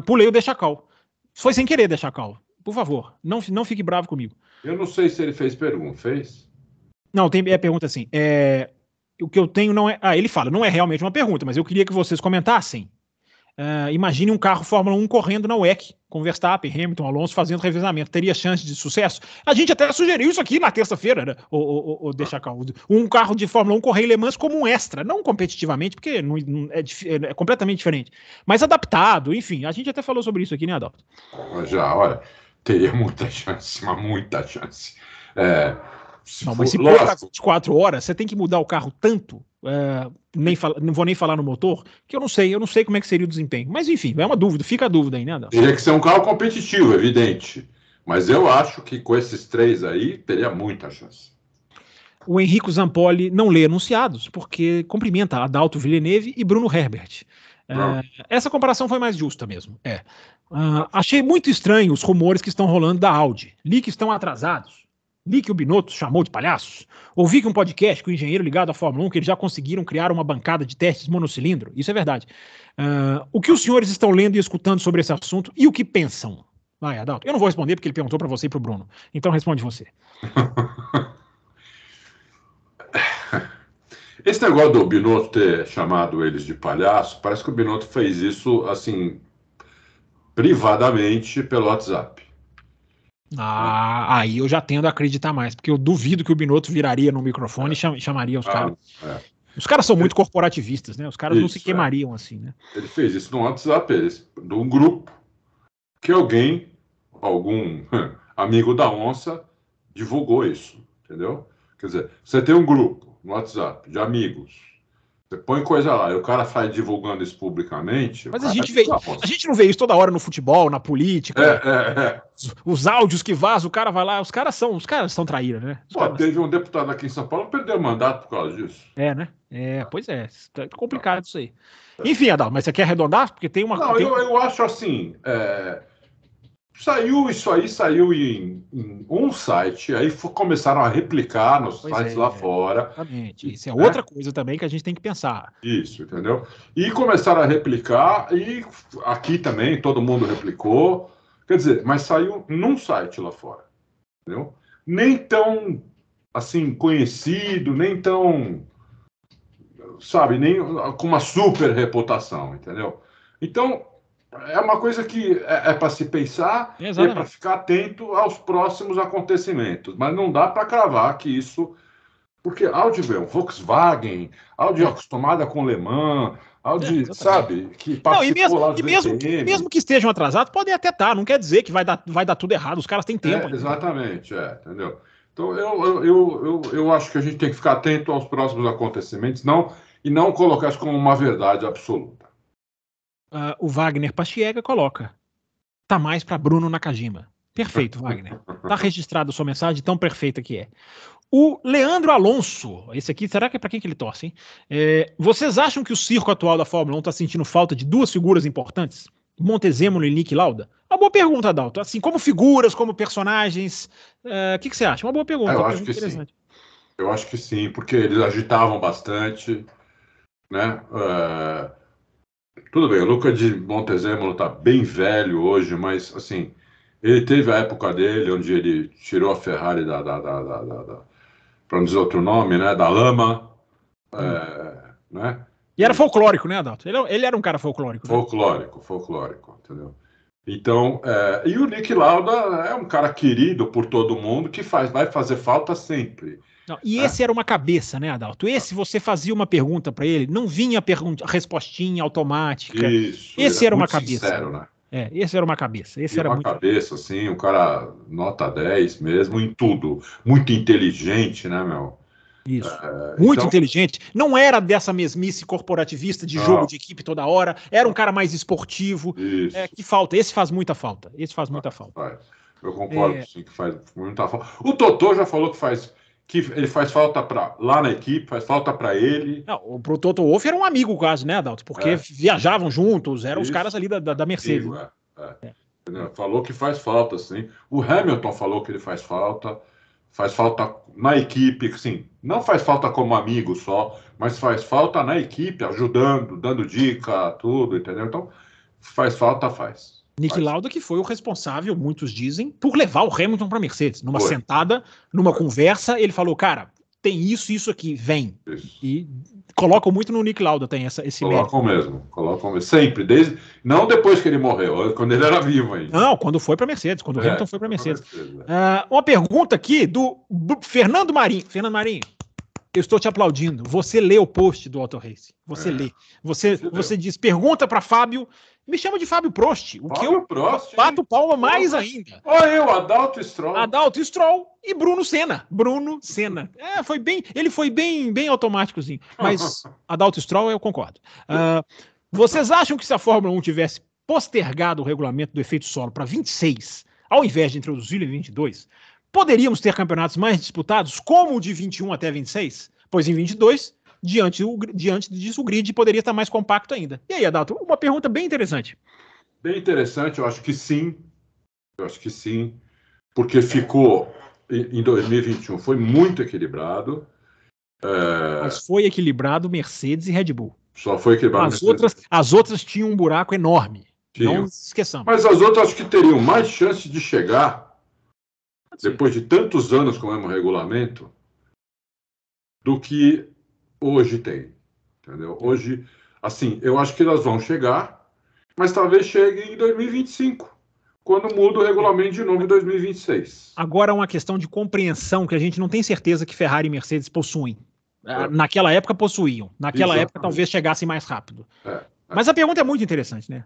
Pulei o Dechacal. Foi sem querer, Dechacal. Por favor, não fique bravo comigo. Eu não sei se ele fez pergunta. Fez? Não, tem pergunta assim. O que eu tenho não é... ele fala, não é realmente uma pergunta, mas eu queria que vocês comentassem. Imagine um carro Fórmula 1 correndo na WEC, com Verstappen, Hamilton, Alonso fazendo revezamento. Teria chance de sucesso? A gente até sugeriu isso aqui na terça-feira, né? Dechacal. Um carro de Fórmula 1 correr em Le Mans como um extra, não competitivamente, porque é completamente diferente, mas adaptado, enfim. A gente até falou sobre isso aqui, né, Adalto? Já, olha, teria muita chance, mas muita chance. Mas se for 24 horas, você tem que mudar o carro tanto, não vou nem falar no motor, que eu não sei como é que seria o desempenho. Mas enfim, é uma dúvida, fica a dúvida aí, né, Adalto? Teria que ser um carro competitivo, evidente. Mas eu acho que com esses 3 aí, teria muita chance. O Enrico Zampoli não lê enunciados, porque cumprimenta Adalto Villeneuve e Bruno Herbert. Essa comparação foi mais justa mesmo. Achei muito estranho os rumores que estão rolando da Audi. Li que estão atrasados. Li que o Binotto chamou de palhaços. Ouvi que um podcast com o engenheiro ligado à Fórmula 1 que eles já conseguiram criar uma bancada de testes monocilindro. Isso é verdade. O que os senhores estão lendo e escutando sobre esse assunto e o que pensam? Vai, Adalto. Eu não vou responder porque ele perguntou para você e para o Bruno. Então responde você. Esse negócio do Binotto ter chamado eles de palhaço, parece que o Binotto fez isso, assim, privadamente pelo WhatsApp. Aí eu já tendo a acreditar mais, porque eu duvido que o Binotto viraria no microfone e chamaria os caras. Os caras são muito corporativistas, né? Os caras não se queimariam assim, né? Ele fez isso no WhatsApp, de um grupo que algum amigo da onça, divulgou isso, entendeu? Quer dizer, você tem um grupo no WhatsApp de amigos, você põe coisa lá, e o cara sai divulgando isso publicamente. Mas a gente não vê isso toda hora no futebol, na política. Os áudios que vazam, o cara vai lá, os caras são traíras, né? Teve um deputado aqui em São Paulo que perdeu o mandato por causa disso. Né? Pois é. Tá complicado isso aí. Enfim, Adalto, mas você quer arredondar? Porque tem uma. Não, eu acho assim. Isso aí saiu em um site, aí começaram a replicar nos sites lá fora. Exatamente. Isso é outra coisa também que a gente tem que pensar. Isso, entendeu? E começaram a replicar, e aqui também todo mundo replicou. Quer dizer, mas saiu num site lá fora, entendeu? Nem tão, assim, conhecido, nem tão, sabe, nem com uma super reputação, entendeu? Então, é uma coisa que é para se pensar e é para ficar atento aos próximos acontecimentos. Mas não dá para cravar que isso... Porque Audi, Volkswagen, Audi acostumada com Le Mans, Audi, sabe, que participou lá do VTM. Mesmo que estejam atrasados, podem até estar. Não quer dizer que vai dar tudo errado. Os caras têm tempo. Exatamente, entendeu? Então, eu acho que a gente tem que ficar atento aos próximos acontecimentos e não colocar isso como uma verdade absoluta. O Wagner Pachiega coloca. Tá mais para Bruno Nakajima. Perfeito, Wagner. Tá registrado a sua mensagem, tão perfeita que é. O Leandro Alonso, esse aqui, será que é para quem que ele torce, hein? Vocês acham que o circo atual da Fórmula 1 está sentindo falta de duas figuras importantes? Montezemolo e Niki Lauda? Uma boa pergunta, Adalto. Assim, como figuras, como personagens, o que você acha? Uma boa pergunta. Eu acho que sim. Eu acho que sim, porque eles agitavam bastante, né? Tudo bem, o Luca de Montezemolo está bem velho hoje, mas, assim, ele teve a época dele, onde ele tirou a Ferrari para não dizer outro nome, né? Da lama, né? E era folclórico, né, Adalto? Ele era um cara folclórico. Né? Folclórico, entendeu? Então, e o Niki Lauda é um cara querido por todo mundo que vai fazer falta sempre. Não, e esse era uma cabeça, né, Adalto? Esse, você fazia uma pergunta para ele, não vinha a respostinha automática. Isso. Esse era uma cabeça. Sincero, né? Esse era uma cabeça. Esse era uma cabeça, assim, um cara nota 10 mesmo, em tudo. Muito inteligente, né, meu? Isso. Muito inteligente. Não era dessa mesmice corporativista de jogo de equipe toda hora. Era um cara mais esportivo. Que falta. Esse faz muita falta. Eu concordo, sim, que faz muita falta. O Totô já falou que ele faz falta lá na equipe, faz falta para ele. Não, pro Toto Wolff era um amigo quase, né, Adalto? Porque viajavam juntos, eram os caras ali da Mercedes. Falou que faz falta, sim. O Hamilton falou que ele faz falta na equipe, assim, não faz falta como amigo só, mas faz falta na equipe, ajudando, dando dica, tudo, entendeu? Então, faz falta, faz. Niki Lauda, que foi o responsável, muitos dizem, por levar o Hamilton para a Mercedes. Numa sentada, numa conversa, ele falou, cara, tem isso aqui, vem. E colocam muito no Niki Lauda, tem esse mérito. Colocam mesmo. Sempre, não depois que ele morreu, quando ele era vivo ainda. Não, quando foi para a Mercedes, quando o Hamilton foi para a Mercedes. Uma pergunta aqui do Fernando Marinho. Fernando Marinho, eu estou te aplaudindo. Você lê o post do Auto Race. Você lê. Você diz, pergunta para Fábio. Me chama de Fábio Prost. Bato palma mais ainda. Olha eu, Adalto Stroll. Adalto Stroll e Bruno Senna. Ele foi bem automáticozinho. Mas Adalto Stroll, eu concordo. Vocês acham que se a Fórmula 1 tivesse postergado o regulamento do efeito solo para 26, ao invés de introduzir em 22, poderíamos ter campeonatos mais disputados, como o de 21 até 26? Pois em 22... Diante disso, o grid poderia estar mais compacto ainda. E aí, Adalto, uma pergunta bem interessante. Bem interessante, eu acho que sim. Porque ficou, em 2021, foi muito equilibrado. Mas foi equilibrado Mercedes e Red Bull. Só foi equilibrado as outras tinham um buraco enorme. Não esqueçamos. Mas as outras acho que teriam mais chance de chegar, depois de tantos anos com o mesmo regulamento, do que hoje tem, entendeu? Hoje, assim, eu acho que elas vão chegar, mas talvez cheguem em 2025, quando muda o regulamento de novo em 2026. Agora, uma questão de compreensão que a gente não tem certeza que Ferrari e Mercedes possuem. Naquela época possuíam. Naquela época talvez chegassem mais rápido. Mas a pergunta é muito interessante, né?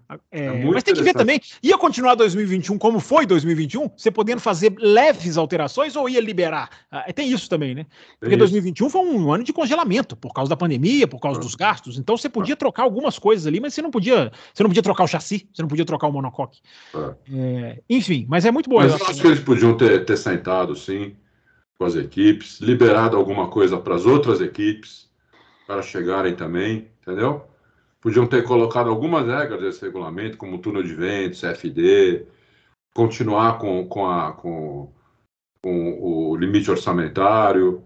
Mas tem que ver também, ia continuar 2021 como foi 2021? Você podendo fazer leves alterações ou ia liberar? Tem isso também, né? Porque 2021 foi um ano de congelamento, por causa da pandemia, por causa dos gastos. Então você podia trocar algumas coisas ali, mas você não podia trocar o chassi, você não podia trocar o monocoque. Enfim, mas é muito bom. Mas eu acho que eles podiam ter sentado, sim, com as equipes, liberado alguma coisa para as outras equipes, para chegarem também, entendeu? Podiam ter colocado algumas regras desse regulamento, como túnel de ventos, CFD, continuar com o limite orçamentário,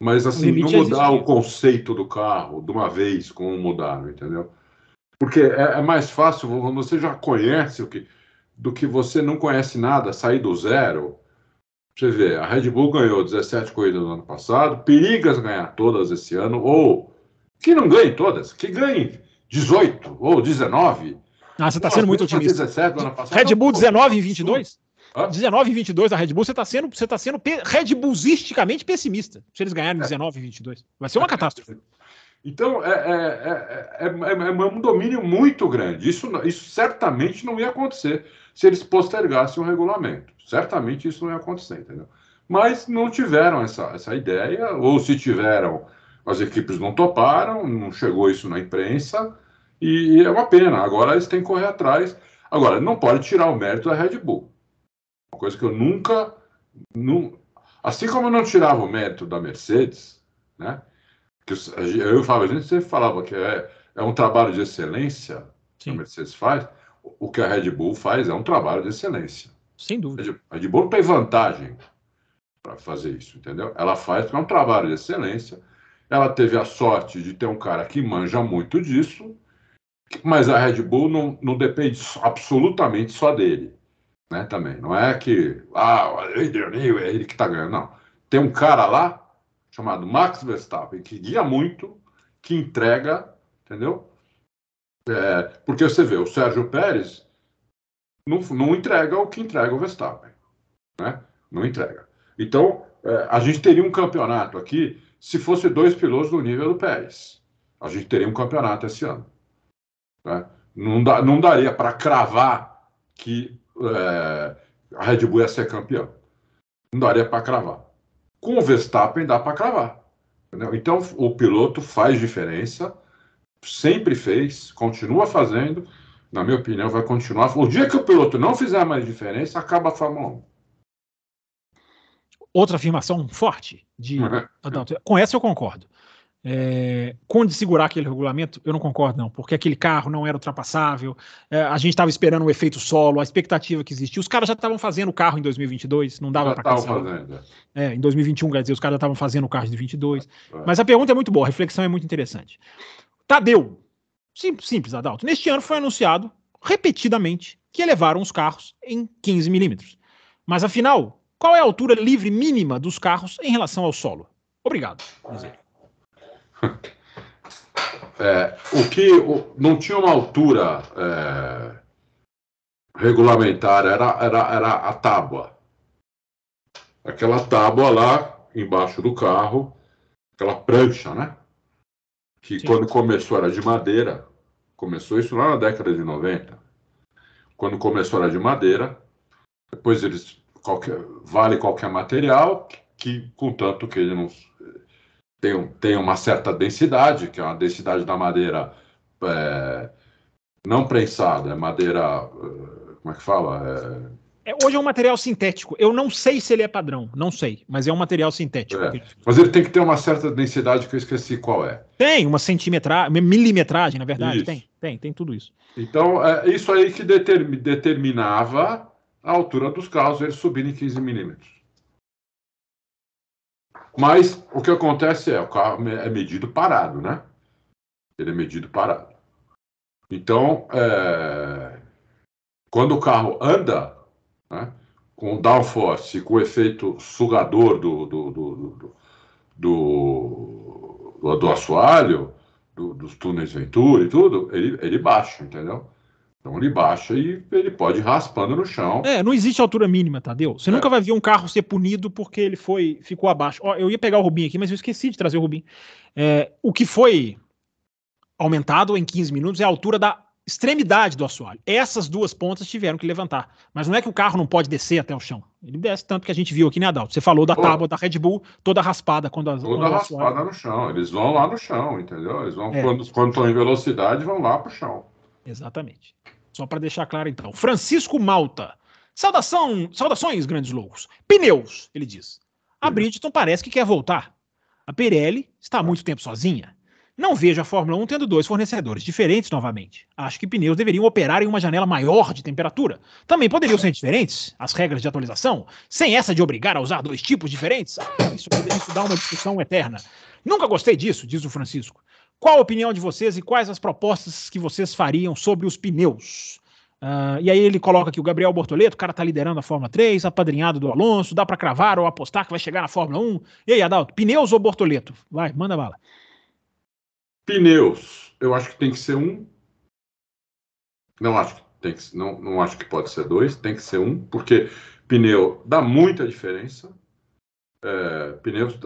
mas assim, não mudar o conceito do carro de uma vez, como mudaram, entendeu? Porque é mais fácil, você já conhece do que você não conhece nada, sair do zero. Você vê, a Red Bull ganhou 17 corridas no ano passado, periga ganhar todas esse ano, ou que não ganhe todas, que ganhe 18 ou 19. Ah, você está sendo muito otimista. 17 no ano passado, Red Bull 19 em 22? 19 e 22 a Red Bull, você tá sendo Red Bullzisticamente pessimista. Se eles ganharem 19 e 22. Vai ser uma catástrofe. Então, é um domínio muito grande. Isso certamente não ia acontecer se eles postergassem o regulamento. Certamente isso não ia acontecer, entendeu? Mas não tiveram essa ideia, ou se tiveram, as equipes não toparam, não chegou isso na imprensa, e é uma pena. Agora eles têm que correr atrás. Agora, não pode tirar o mérito da Red Bull. Uma coisa que eu nunca... assim como eu não tirava o mérito da Mercedes, né? Que eu e o Fábio, a gente sempre falava que é um trabalho de excelência que a Mercedes faz. O que a Red Bull faz é um trabalho de excelência. Sem dúvida. A Red Bull não tem vantagem para fazer isso, entendeu? Ela faz porque é um trabalho de excelência. Ela teve a sorte de ter um cara que manja muito disso, mas a Red Bull não depende absolutamente só dele, né? Também. Não é que é ele que está ganhando, não. Tem um cara lá chamado Max Verstappen, que guia muito, que entrega, entendeu? Porque você vê, o Sérgio Pérez não entrega o que entrega o Verstappen, né? Não entrega. Então, a gente teria um campeonato aqui se fosse 2 pilotos do nível do Pérez. A gente teria um campeonato esse ano, né? Não daria para cravar que a Red Bull ia ser campeão. Não daria para cravar. Com o Verstappen dá para cravar. Entendeu? Então, o piloto faz diferença, sempre fez, continua fazendo, na minha opinião, vai continuar. O dia que o piloto não fizer mais diferença, acaba a Fórmula 1. Outra afirmação forte de Adalto. Com essa eu concordo. Com de segurar aquele regulamento, eu não concordo, não, porque aquele carro não era ultrapassável, a gente estava esperando o efeito solo, a expectativa que existia. Os caras já estavam fazendo o carro em 2022, não dava para cancelar. Em 2021, quer dizer, os caras já estavam fazendo o carro de 22. Mas a pergunta é muito boa, a reflexão é muito interessante. Tadeu, simples, Adalto. Neste ano foi anunciado repetidamente que elevaram os carros em 15 milímetros. Mas afinal, qual é a altura livre mínima dos carros em relação ao solo? Obrigado. Não tinha uma altura regulamentar, era a tábua. Aquela tábua lá embaixo do carro, aquela prancha, né? Que sim, quando começou era de madeira. Começou isso lá na década de 90. Quando começou era de madeira. Depois eles vale qualquer material, contanto que ele não tem uma certa densidade, que é uma densidade da madeira não prensada, é madeira, como é que fala? Hoje é um material sintético. Eu não sei se ele é padrão, não sei, mas é um material sintético. Mas ele tem que ter uma certa densidade que eu esqueci qual é. Tem uma milimetragem, na verdade, isso. Tem tudo isso. Então, isso aí que determinava a altura dos carros, eles subirem em 15 milímetros. Mas o que acontece o carro é medido parado, né? Ele é medido parado. Então, quando o carro anda, né, com o downforce, com o efeito sugador do assoalho, dos túneis Venturi e tudo, ele baixa, entendeu? Então ele baixa e ele pode ir raspando no chão. Não existe altura mínima, Tadeu. Você nunca vai ver um carro ser punido porque ele ficou abaixo. Eu ia pegar o Rubinho aqui, mas eu esqueci de trazer o Rubinho. O que foi aumentado em 15 minutos é a altura da extremidade do assoalho. Essas duas pontas tiveram que levantar. Mas não é que o carro não pode descer até o chão. Ele desce tanto que a gente viu aqui, né, Adalto? Você falou da tábua da Red Bull toda raspada. Toda raspada no chão. Eles vão lá no chão, entendeu? Eles vão, quando estão em velocidade, vão lá pro chão. Exatamente. Só para deixar claro, então. Francisco Malta. Saudações, grandes loucos. Pneus, ele diz. A Bridgestone parece que quer voltar. A Pirelli está há muito tempo sozinha. Não vejo a Fórmula 1 tendo 2 fornecedores diferentes novamente. Acho que pneus deveriam operar em uma janela maior de temperatura. Também poderiam ser diferentes as regras de atualização, sem essa de obrigar a usar 2 tipos diferentes. Isso dá uma discussão eterna. Nunca gostei disso, diz o Francisco. Qual a opinião de vocês e quais as propostas que vocês fariam sobre os pneus? E aí ele coloca aqui o Gabriel Bortoleto, o cara tá liderando a Fórmula 3, apadrinhado do Alonso, dá para cravar ou apostar que vai chegar na Fórmula 1? E aí, Adalto, pneus ou Bortoleto? Vai, manda bala. Pneus, eu acho que tem que ser um. Não acho que tem que, não acho que pode ser 2, tem que ser um, porque pneu dá muita diferença. Pneus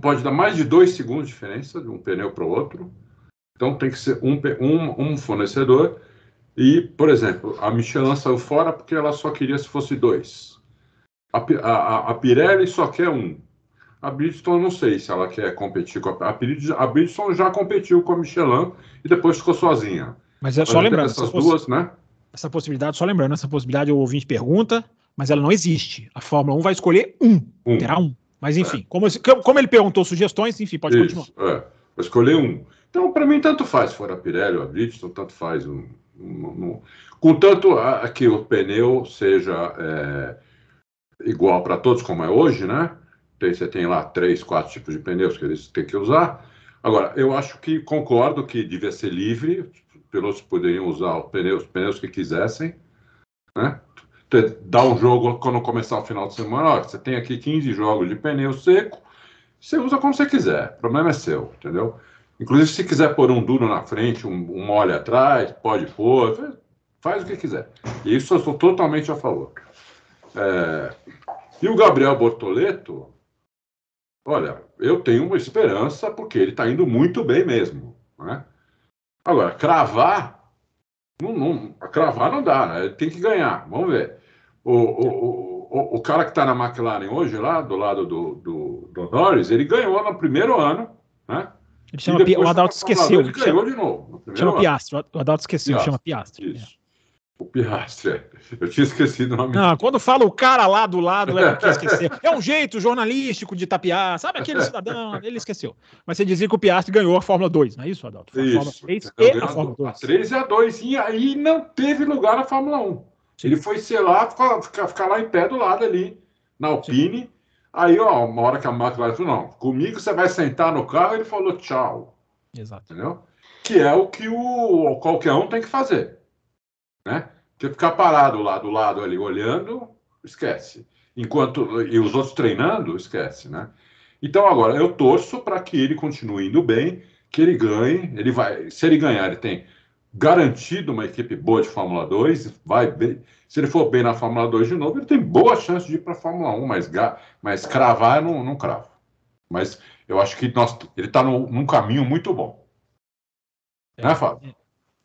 pode dar mais de 2 segundos de diferença de um pneu para o outro. Então tem que ser um fornecedor. E, por exemplo, a Michelin saiu fora porque ela só queria se fosse 2. A Pirelli só quer um. A Bridgestone, não sei se ela quer competir com a Bridgestone já competiu com a Michelin e depois ficou sozinha. Mas só lembrando, essas duas, né? Essa possibilidade, só lembrando, essa possibilidade o ouvinte pergunta, mas ela não existe. A Fórmula 1 vai escolher terá um. Mas enfim, como ele perguntou sugestões, enfim, pode continuar. Vai escolher um. Então, para mim, tanto faz, se for a Pirelli ou a Bridgestone, tanto faz. Contanto que o pneu seja igual para todos, como é hoje, né? Você tem lá 3, 4 tipos de pneus que eles têm que usar. Agora, eu acho que concordo que devia ser livre, os pilotos poderiam usar os pneus que quisessem, né? Dar um jogo quando começar o final de semana, você tem aqui 15 jogos de pneu seco, você usa como você quiser, o problema é seu, entendeu? Inclusive, se quiser pôr um duro na frente, um mole atrás, pode pôr, faz o que quiser. E isso eu sou totalmente a favor. E o Gabriel Bortoleto, olha, eu tenho uma esperança porque ele está indo muito bem mesmo, né? Agora, cravar não dá, né? Ele tem que ganhar, vamos ver. O cara que está na McLaren hoje, lá do lado do Norris, ele ganhou no primeiro ano, né? Ele chama o Adalto esqueceu. Ele ganhou de novo. Chama Piastri. O Adalto esqueceu, chama Piastri. Isso. O Piastri. Eu tinha esquecido o nome. Não, quando fala o cara lá do lado, é porque esqueceu. É um jeito jornalístico de tapear, sabe aquele cidadão? Ele esqueceu. Mas você dizia que o Piastri ganhou a Fórmula 2, não é isso, Adalto? Isso. A Fórmula 3 e a Fórmula 2. A 3 e a 2. E aí não teve lugar na Fórmula 1. Sim. Ele foi selar, ficar lá em pé do lado ali, na Alpine. Sim. Aí, uma hora que a McLaren falou, não, comigo você vai sentar no carro, ele falou tchau. Exato. Entendeu? Que é o que qualquer um tem que fazer, né? Porque ficar parado lá do lado ali olhando, esquece. E os outros treinando, esquece, né? Então agora eu torço para que ele continue indo bem, que ele ganhe, se ele ganhar, ele tem garantido uma equipe boa de Fórmula 2, vai bem. Se ele for bem na Fórmula 2 de novo, ele tem boa chance de ir para a Fórmula 1, mas cravar não cravo. Mas eu acho que ele está num caminho muito bom. Né, Fábio?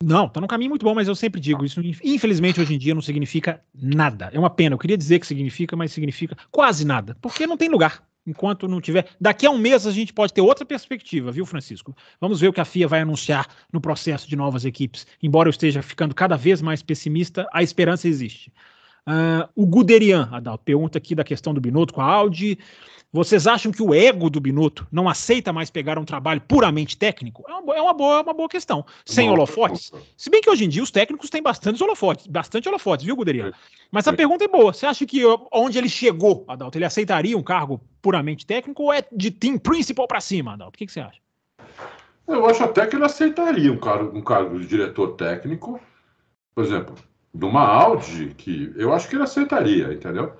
Não, tá num caminho muito bom, mas eu sempre digo, isso infelizmente hoje em dia não significa nada. É uma pena, eu queria dizer que significa, mas significa quase nada, porque não tem lugar. Enquanto não tiver... Daqui a um mês a gente pode ter outra perspectiva, viu, Francisco? Vamos ver o que a FIA vai anunciar no processo de novas equipes. Embora eu esteja ficando cada vez mais pessimista, a esperança existe. O Guderian, Adalto, pergunta aqui da questão do Binotto com a Audi. Vocês acham que o ego do Binotto não aceita mais pegar um trabalho puramente técnico? É uma boa questão. Sem holofotes. Se bem que hoje em dia os técnicos têm bastante holofotes, viu, Guderian? Mas a pergunta é boa. Você acha que onde ele chegou, Adalto, ele aceitaria um cargo puramente técnico ou é de team principal para cima, Adalto? O que você acha? Eu acho até que ele aceitaria um cargo de diretor técnico, por exemplo, de uma Audi, que eu acho que ele aceitaria, entendeu?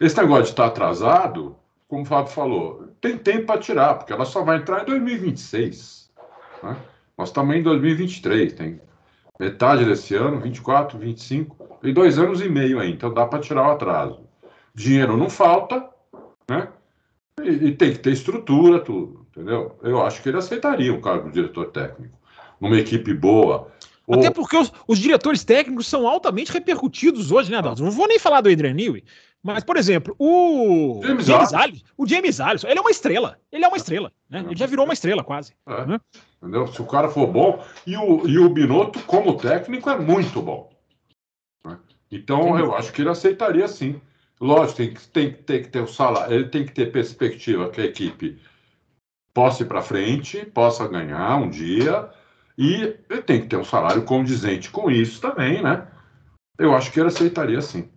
Esse negócio de estar atrasado, como o Fábio falou, tem tempo para tirar, porque ela só vai entrar em 2026. Né? Nós estamos em 2023, tem metade desse ano, 24, 25, tem 2 anos e meio aí, então dá para tirar o atraso. Dinheiro não falta, né? E tem que ter estrutura, tudo, entendeu? Eu acho que ele aceitaria um cargo de diretor técnico, numa equipe boa. Até porque os diretores técnicos são altamente repercutidos hoje, né, Adalto? Não vou nem falar do Adrian Newey, mas, por exemplo, o James Allison, ele é uma estrela. Né? Ele já virou uma estrela, quase. Né? Entendeu? Se o cara for bom, e o Binotto, como técnico, é muito bom. Né? Então, eu acho que ele aceitaria sim. Lógico, tem que ter o salário, ele tem que ter perspectiva que a equipe possa ir para frente, possa ganhar um dia, e ele tem que ter um salário condizente com isso também, né? Eu acho que ele aceitaria sim,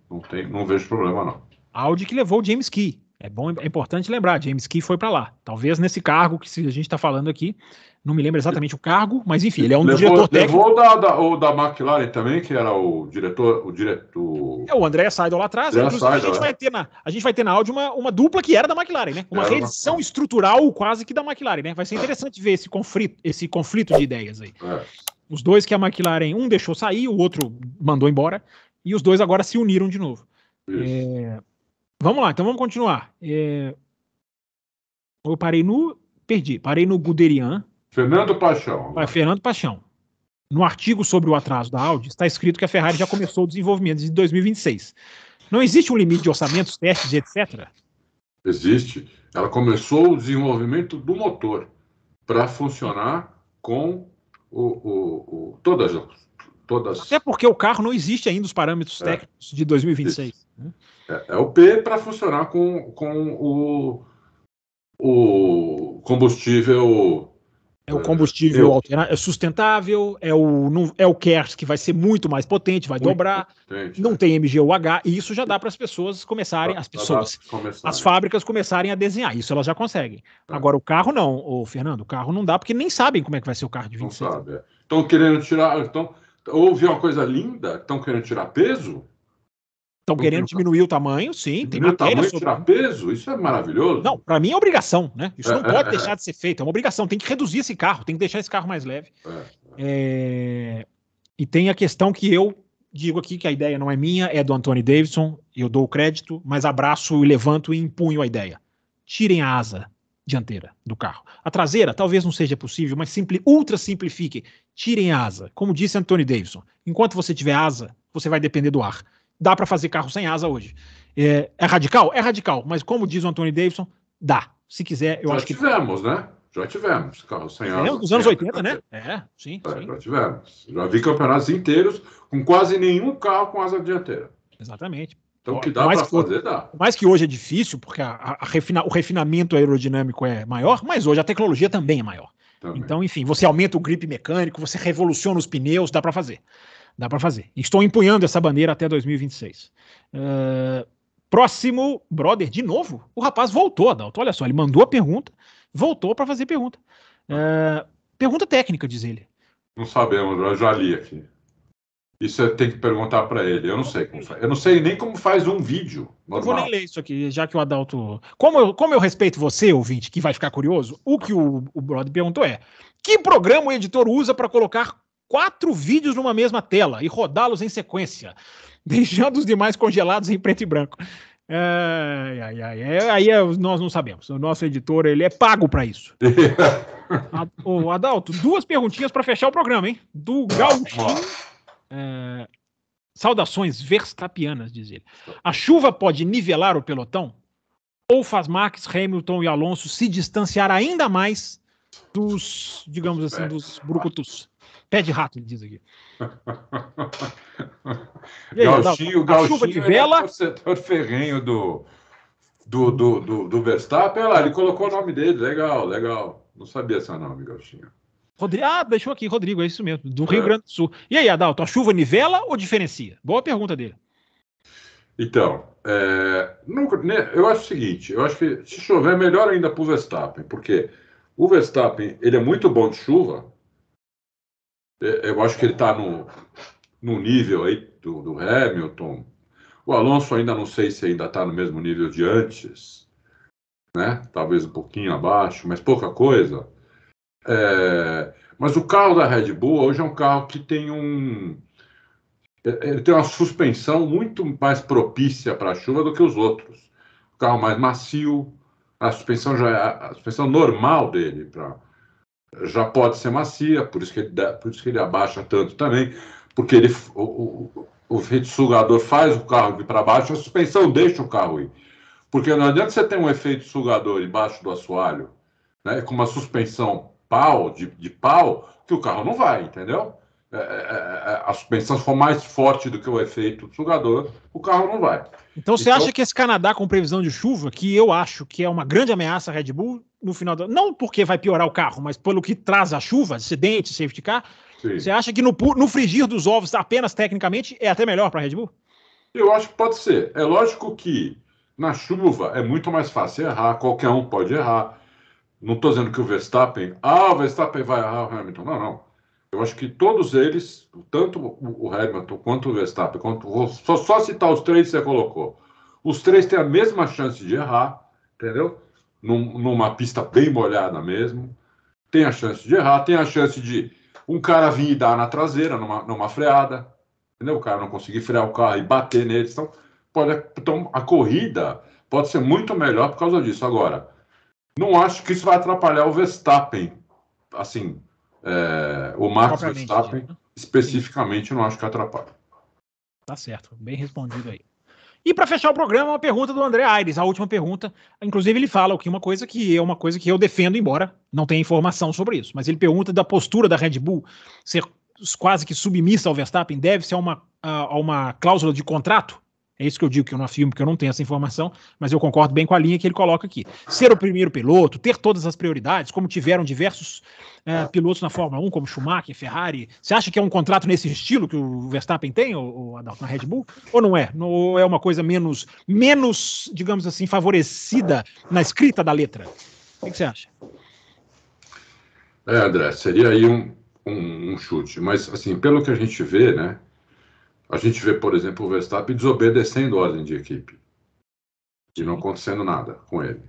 não vejo problema não. Audi que levou o James Key. É importante lembrar, James Key foi para lá. Talvez nesse cargo que a gente está falando aqui, não me lembro exatamente o cargo, mas enfim, ele é um diretor técnico. Levou o da McLaren também, que era o diretor. É o André Seidel lá atrás. Inclusive, a gente vai ter na Audi uma dupla que era da McLaren, né? Uma reedição estrutural quase que da McLaren, né? Vai ser interessante ver esse conflito de ideias aí. Os dois que a McLaren, um deixou sair, o outro mandou embora, e os dois agora se uniram de novo. Vamos lá, então vamos continuar. Eu parei no Guderian. Fernando Paixão. Fernando Paixão. No artigo sobre o atraso da Audi, está escrito que a Ferrari já começou o desenvolvimento em 2026. Não existe um limite de orçamentos, testes, etc? Existe. Ela começou o desenvolvimento do motor para funcionar com todas. Até porque o carro não existe ainda os parâmetros técnicos de 2026. É o P para funcionar com o combustível. É o combustível sustentável, é o KERS, que vai ser muito mais potente, vai dobrar, não tem MGU-H, e isso já dá para as pessoas começarem, as fábricas começarem a desenhar, isso elas já conseguem. Agora o carro não, Fernando, o carro não dá, porque nem sabem como é que vai ser o carro de 26. Não sabe, Estão querendo tirar, houve uma coisa linda, estão querendo tirar peso? Estão querendo diminuir o tamanho, sim. Tem matéria sobre tirar peso, isso é maravilhoso. Não, para mim é obrigação, né? Isso não pode deixar de ser feito, é uma obrigação. Tem que reduzir esse carro, tem que deixar esse carro mais leve. E tem a questão que eu digo aqui, que a ideia não é minha, é do Anthony Davidson, eu dou o crédito, mas abraço e levanto e empunho a ideia. Tirem a asa dianteira do carro. A traseira talvez não seja possível, mas ultra simplifiquem. Tirem a asa. Como disse Anthony Davidson, enquanto você tiver asa, você vai depender do ar. Dá para fazer carro sem asa hoje. É radical? É radical, mas como diz o Anthony Davidson, dá. Se quiser, eu acho que... Já tivemos carro sem asa. Nos anos 80, né? Sim. Já tivemos. Já vi campeonatos inteiros com quase nenhum carro com asa dianteira. Exatamente. Então, o que dá para fazer, dá. Por mais que hoje é difícil, porque o refinamento aerodinâmico é maior, mas hoje a tecnologia também é maior. Então, enfim, você aumenta o grip mecânico, você revoluciona os pneus, dá para fazer. Dá para fazer. Estou empunhando essa bandeira até 2026. Próximo, brother, de novo. O rapaz voltou, Adalto. Olha só, ele mandou a pergunta, voltou para fazer pergunta. Pergunta técnica, diz ele. Não sabemos, eu já li aqui. Isso tem que perguntar para ele. Eu não sei como faz. Eu não sei nem como faz um vídeo normal. Eu vou nem ler isso aqui, já que o Adalto... Como eu respeito você, ouvinte, que vai ficar curioso, o que o brother perguntou é: que programa o editor usa para colocar 4 vídeos numa mesma tela e rodá-los em sequência, deixando os demais congelados em preto e branco? Aí nós não sabemos. O nosso editor, ele é pago para isso. Adalto, 2 perguntinhas para fechar o programa, hein? Do Gauchinho. Saudações verstappianas, diz ele. A chuva pode nivelar o pelotão? Ou faz Max, Hamilton e Alonso se distanciar ainda mais dos, digamos assim, dos brucutus? Pé de rato, ele diz aqui. Aí, Gauchinho, nivela... é o torcedor ferrenho do Verstappen. Olha lá, ele colocou o nome dele. Legal. Não sabia seu nome, Gauchinho. Deixou aqui, Rodrigo, é isso mesmo, do Rio Grande do Sul. E aí, Adalto, a chuva nivela ou diferencia? Boa pergunta dele. Então, eu acho o seguinte, eu acho que se chover é melhor ainda para o Verstappen, porque o Verstappen, ele é muito bom de chuva. Eu acho que ele está no nível aí do Hamilton. O Alonso ainda não sei se ainda está no mesmo nível de antes, né? Talvez um pouquinho abaixo, mas pouca coisa. Mas o carro da Red Bull hoje é um carro que ele tem uma suspensão muito mais propícia para a chuva do que os outros. O carro mais macio, a suspensão a suspensão normal dele já pode ser macia, por isso que ele abaixa tanto também, porque o efeito sugador faz o carro ir para baixo, a suspensão deixa o carro ir. Porque não adianta você ter um efeito sugador embaixo do assoalho, né, com uma suspensão de pau, que o carro não vai, entendeu? a suspensão for mais forte do que o efeito do sugador, o carro não vai. Então você acha que esse Canadá com previsão de chuva, que eu acho que é uma grande ameaça à Red Bull, no final do... não porque vai piorar o carro, mas pelo que traz a chuva, acidente, safety car, sim, você acha que no frigir dos ovos, apenas tecnicamente, é até melhor para a Red Bull? Eu acho que pode ser. É lógico que na chuva é muito mais fácil errar, qualquer um pode errar. Não estou dizendo que o Verstappen vai errar o Hamilton. Não. Eu acho que todos eles, tanto o Hamilton quanto o Verstappen, só citar os três que você colocou, os três têm a mesma chance de errar, entendeu? Numa pista bem molhada mesmo. Tem a chance de errar, tem a chance de um cara vir e dar na traseira, numa freada, entendeu? O cara não conseguir frear o carro e bater neles. Então, a corrida pode ser muito melhor por causa disso. Agora, não acho que isso vai atrapalhar o Verstappen, assim, o Max Verstappen, especificamente, não acho que atrapalha. Tá certo, bem respondido aí. E para fechar o programa, uma pergunta do André Aires, a última pergunta. Inclusive ele fala aqui uma coisa que eu defendo, embora não tenha informação sobre isso. Mas ele pergunta da postura da Red Bull ser quase que submissa ao Verstappen, deve-se a uma cláusula de contrato? É isso que eu digo, que eu não afirmo, porque eu não tenho essa informação, mas eu concordo bem com a linha que ele coloca aqui. Ser o primeiro piloto, ter todas as prioridades, como tiveram diversos pilotos na Fórmula 1, como Schumacher, Ferrari. Você acha que é um contrato nesse estilo que o Verstappen tem, Adalto, na Red Bull? Ou não é? Ou é uma coisa menos, digamos assim, favorecida na escrita da letra? O que você acha? André, seria aí um chute. Mas, assim, pelo que a gente vê, né? A gente vê, por exemplo, o Verstappen desobedecendo a ordem de equipe e não acontecendo nada com ele,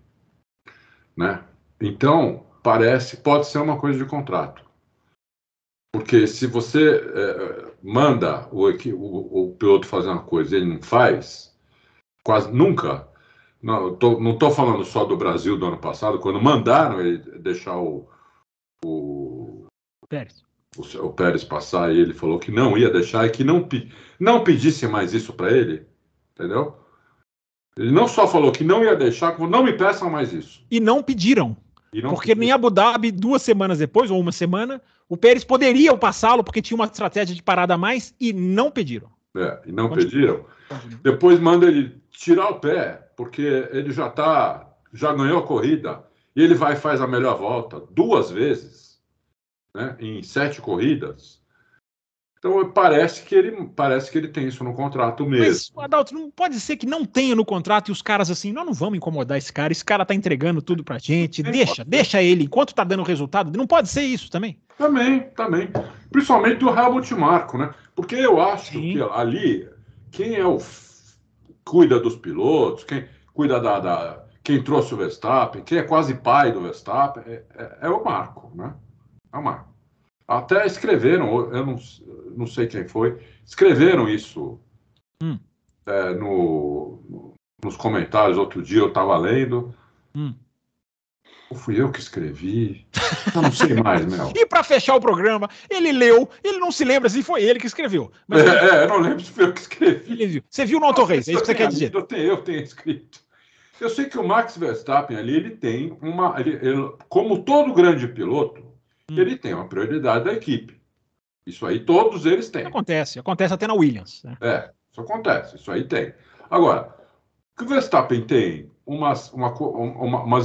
né? Então, pode ser uma coisa de contrato. Porque se você manda o piloto fazer uma coisa e ele não faz, quase nunca. Não estou falando só do Brasil do ano passado, quando mandaram ele deixar o Pérez. O Pérez passar, e ele falou que não ia deixar e que não pedisse mais isso para ele, entendeu? Ele não só falou que não ia deixar, como não me peçam mais isso. E não pediram. Porque em Abu Dhabi, 2 semanas depois, ou 1 semana, o Pérez poderia passá-lo porque tinha uma estratégia de parada a mais e não pediram. E não pediram. Depois manda ele tirar o pé, porque ele já ganhou a corrida, e ele vai e faz a melhor volta 2 vezes. Né, em 7 corridas. Então parece que ele tem isso no contrato mesmo. Mas, Adalto, não pode ser que não tenha no contrato e os caras assim, nós não vamos incomodar esse cara tá entregando tudo pra gente, deixa ele, enquanto tá dando resultado, não pode ser isso também? Também. Principalmente do Helmut Marko, né? Porque eu acho que ali, quem cuida dos pilotos, quem cuida quem trouxe o Verstappen, quem é quase pai do Verstappen, é o Marko, né? Até escreveram, eu não sei quem foi, escreveram isso nos comentários. Outro dia eu estava lendo. Ou fui eu que escrevi? Eu não sei mais, Mel. E para fechar o programa, ele leu, ele não se lembra se foi ele que escreveu. Mas eu não lembro se foi eu que escrevi. Você viu no Auto Race, é isso que você quer dizer? Eu tenho escrito. Eu sei que o Max Verstappen ali, ele tem como todo grande piloto, ele tem uma prioridade da equipe. Isso aí todos eles têm. Acontece até na Williams. Né? Isso acontece, isso aí tem. Agora, que o Verstappen tem umas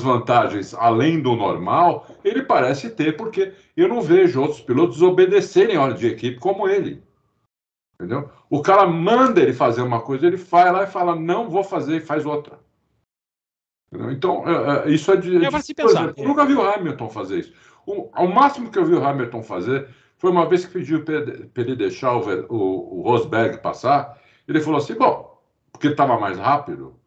vantagens além do normal, ele parece ter, porque eu não vejo outros pilotos obedecerem a ordem de equipe como ele. Entendeu? O cara manda ele fazer uma coisa, ele vai lá e fala, não vou fazer, e faz outra. Entendeu? Então, isso é vai se pensar. Eu nunca vi o Hamilton fazer isso. O máximo que eu vi o Hamilton fazer foi uma vez que pediu para ele deixar o Rosberg passar. Ele falou assim, bom, porque ele estava mais rápido.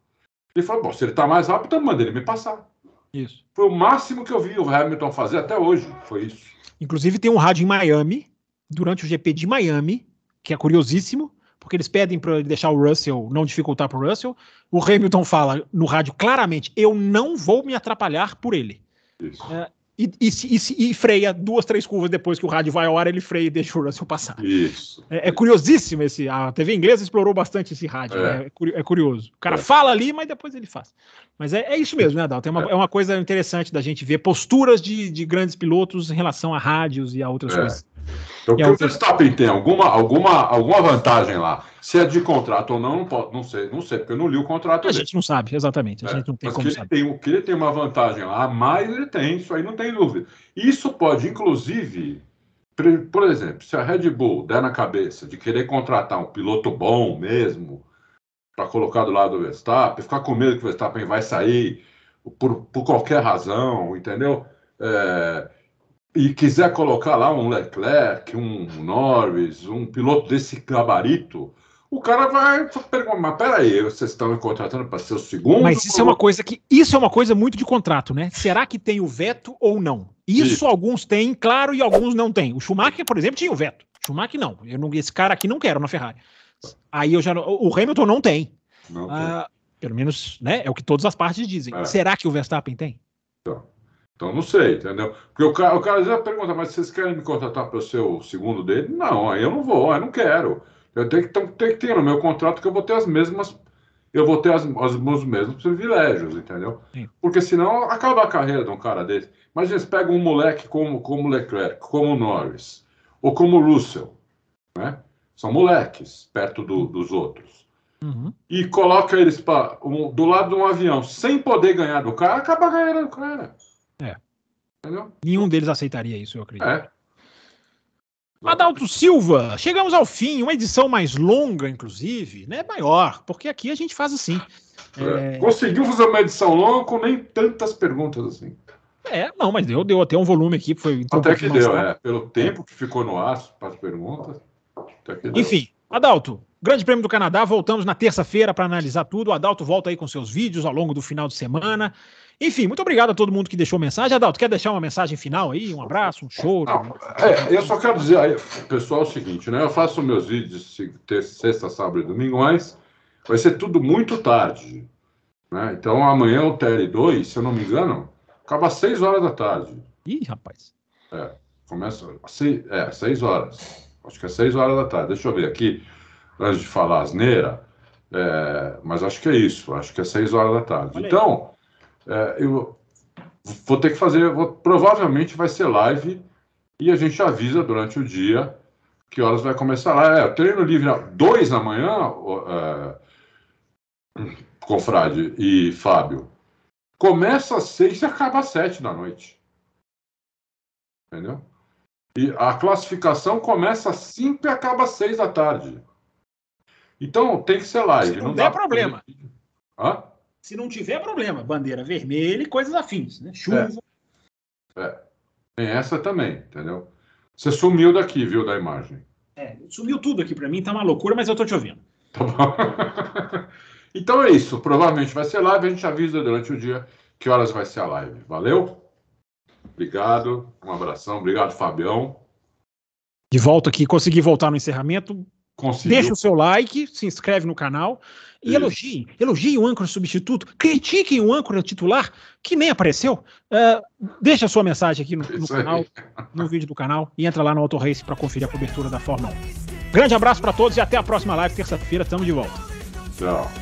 Ele falou, bom, se ele está mais rápido, então manda ele me passar. Isso. Foi o máximo que eu vi o Hamilton fazer até hoje, foi isso. Inclusive tem um rádio em Miami, durante o GP de Miami, que é curiosíssimo, porque eles pedem para ele deixar o Russell, não dificultar para o Russell. O Hamilton fala no rádio claramente, eu não vou me atrapalhar por ele. Isso. E freia 2, 3 curvas depois que o rádio vai ao ar, ele freia e deixa o Russell passar. Isso. É curiosíssimo a TV inglesa explorou bastante esse rádio. É curioso. O cara fala ali, mas depois ele faz. Mas é isso mesmo, né, Adalto? É uma coisa interessante da gente ver posturas de grandes pilotos em relação a rádios e a outras coisas. Então, o Verstappen tem alguma vantagem lá? Se é de contrato ou não, não sei, porque eu não li o contrato dele. A gente não sabe, exatamente. A gente não tem mas como saber. Que ele tem uma vantagem lá, mas ele tem, isso aí não tem dúvida. Isso pode, inclusive, por exemplo, se a Red Bull der na cabeça de querer contratar um piloto bom mesmo, para colocar do lado do Verstappen, ficar com medo que o Verstappen vai sair por qualquer razão, entendeu? E quiser colocar lá um Leclerc, um Norris, um piloto desse gabarito, o cara vai perguntar, mas peraí, vocês estão me contratando para ser o segundo? Mas isso é uma coisa muito de contrato, né? Será que tem o veto ou não? Isso alguns têm, claro, e alguns não têm. O Schumacher, por exemplo, tinha o veto. O Schumacher não. Esse cara aqui não quero na Ferrari. Aí o Hamilton não tem. Não tem. Pelo menos, né? É o que todas as partes dizem. Será que o Verstappen tem? Então não sei, entendeu? Porque o cara já pergunta, mas vocês querem me contratar para ser o segundo dele? Não, aí eu não vou, eu não quero. Eu tenho que ter no meu contrato que eu vou ter os mesmos privilégios, entendeu? Sim. Porque senão acaba a carreira de um cara desse. Imagina, você pega um moleque como Leclerc, como Norris, ou como Russell, né? São moleques perto dos outros. Uhum. E coloca eles do lado de um avião sem poder ganhar do cara, acaba ganhando do cara. Entendeu? Nenhum deles aceitaria isso, eu acredito. Adalto Silva, chegamos ao fim, uma edição mais longa, inclusive, né? Maior, porque aqui a gente faz assim. Conseguiu fazer uma edição longa com nem tantas perguntas assim. Não, mas deu até um volume aqui. Até que deu, pelo tempo que ficou no ar para as perguntas. Enfim, Adalto, Grande Prêmio do Canadá, voltamos na terça-feira para analisar tudo. O Adalto volta aí com seus vídeos ao longo do final de semana. Enfim, muito obrigado a todo mundo que deixou mensagem. Adalto, quer deixar uma mensagem final aí? Um abraço, um choro? Eu só quero dizer aí, pessoal, o seguinte, né? Eu faço meus vídeos sexta, sábado e domingo, mas vai ser tudo muito tarde, né? Então amanhã o TL2, se eu não me engano, acaba às 6 horas da tarde. Ih, rapaz. Começa às 6 horas. Acho que é 6 horas da tarde. Deixa eu ver aqui, antes de falar asneira, mas acho que é isso. Acho que é 6 horas da tarde. Então, eu vou ter que fazer, provavelmente vai ser live e a gente avisa durante o dia que horas vai começar lá. Treino livre 2 da manhã, Confrade e Fábio. Começa às 6 e acaba às 7 da noite. Entendeu? E a classificação começa às 5 e acaba às 6 da tarde. Então tem que ser live. Se não der problema. Hã? Se não tiver problema, bandeira vermelha e coisas afins, né? Chuva. Tem essa também, entendeu? Você sumiu daqui, viu, da imagem. Sumiu tudo aqui pra mim, tá uma loucura, mas eu tô te ouvindo. Tá bom. Então é isso, provavelmente vai ser live, a gente avisa durante o dia que horas vai ser a live. Valeu? Obrigado, um abração, obrigado, Fabião. De volta aqui, consegui voltar no encerramento. Conseguiu. Deixa o seu like, se inscreve no canal e elogiem o âncora substituto, critiquem o âncora titular, que nem apareceu. Deixa a sua mensagem aqui no canal, no vídeo do canal, e entra lá no Auto Race para conferir a cobertura da Fórmula 1. Grande abraço para todos e até a próxima live, terça-feira, estamos de volta. Tchau.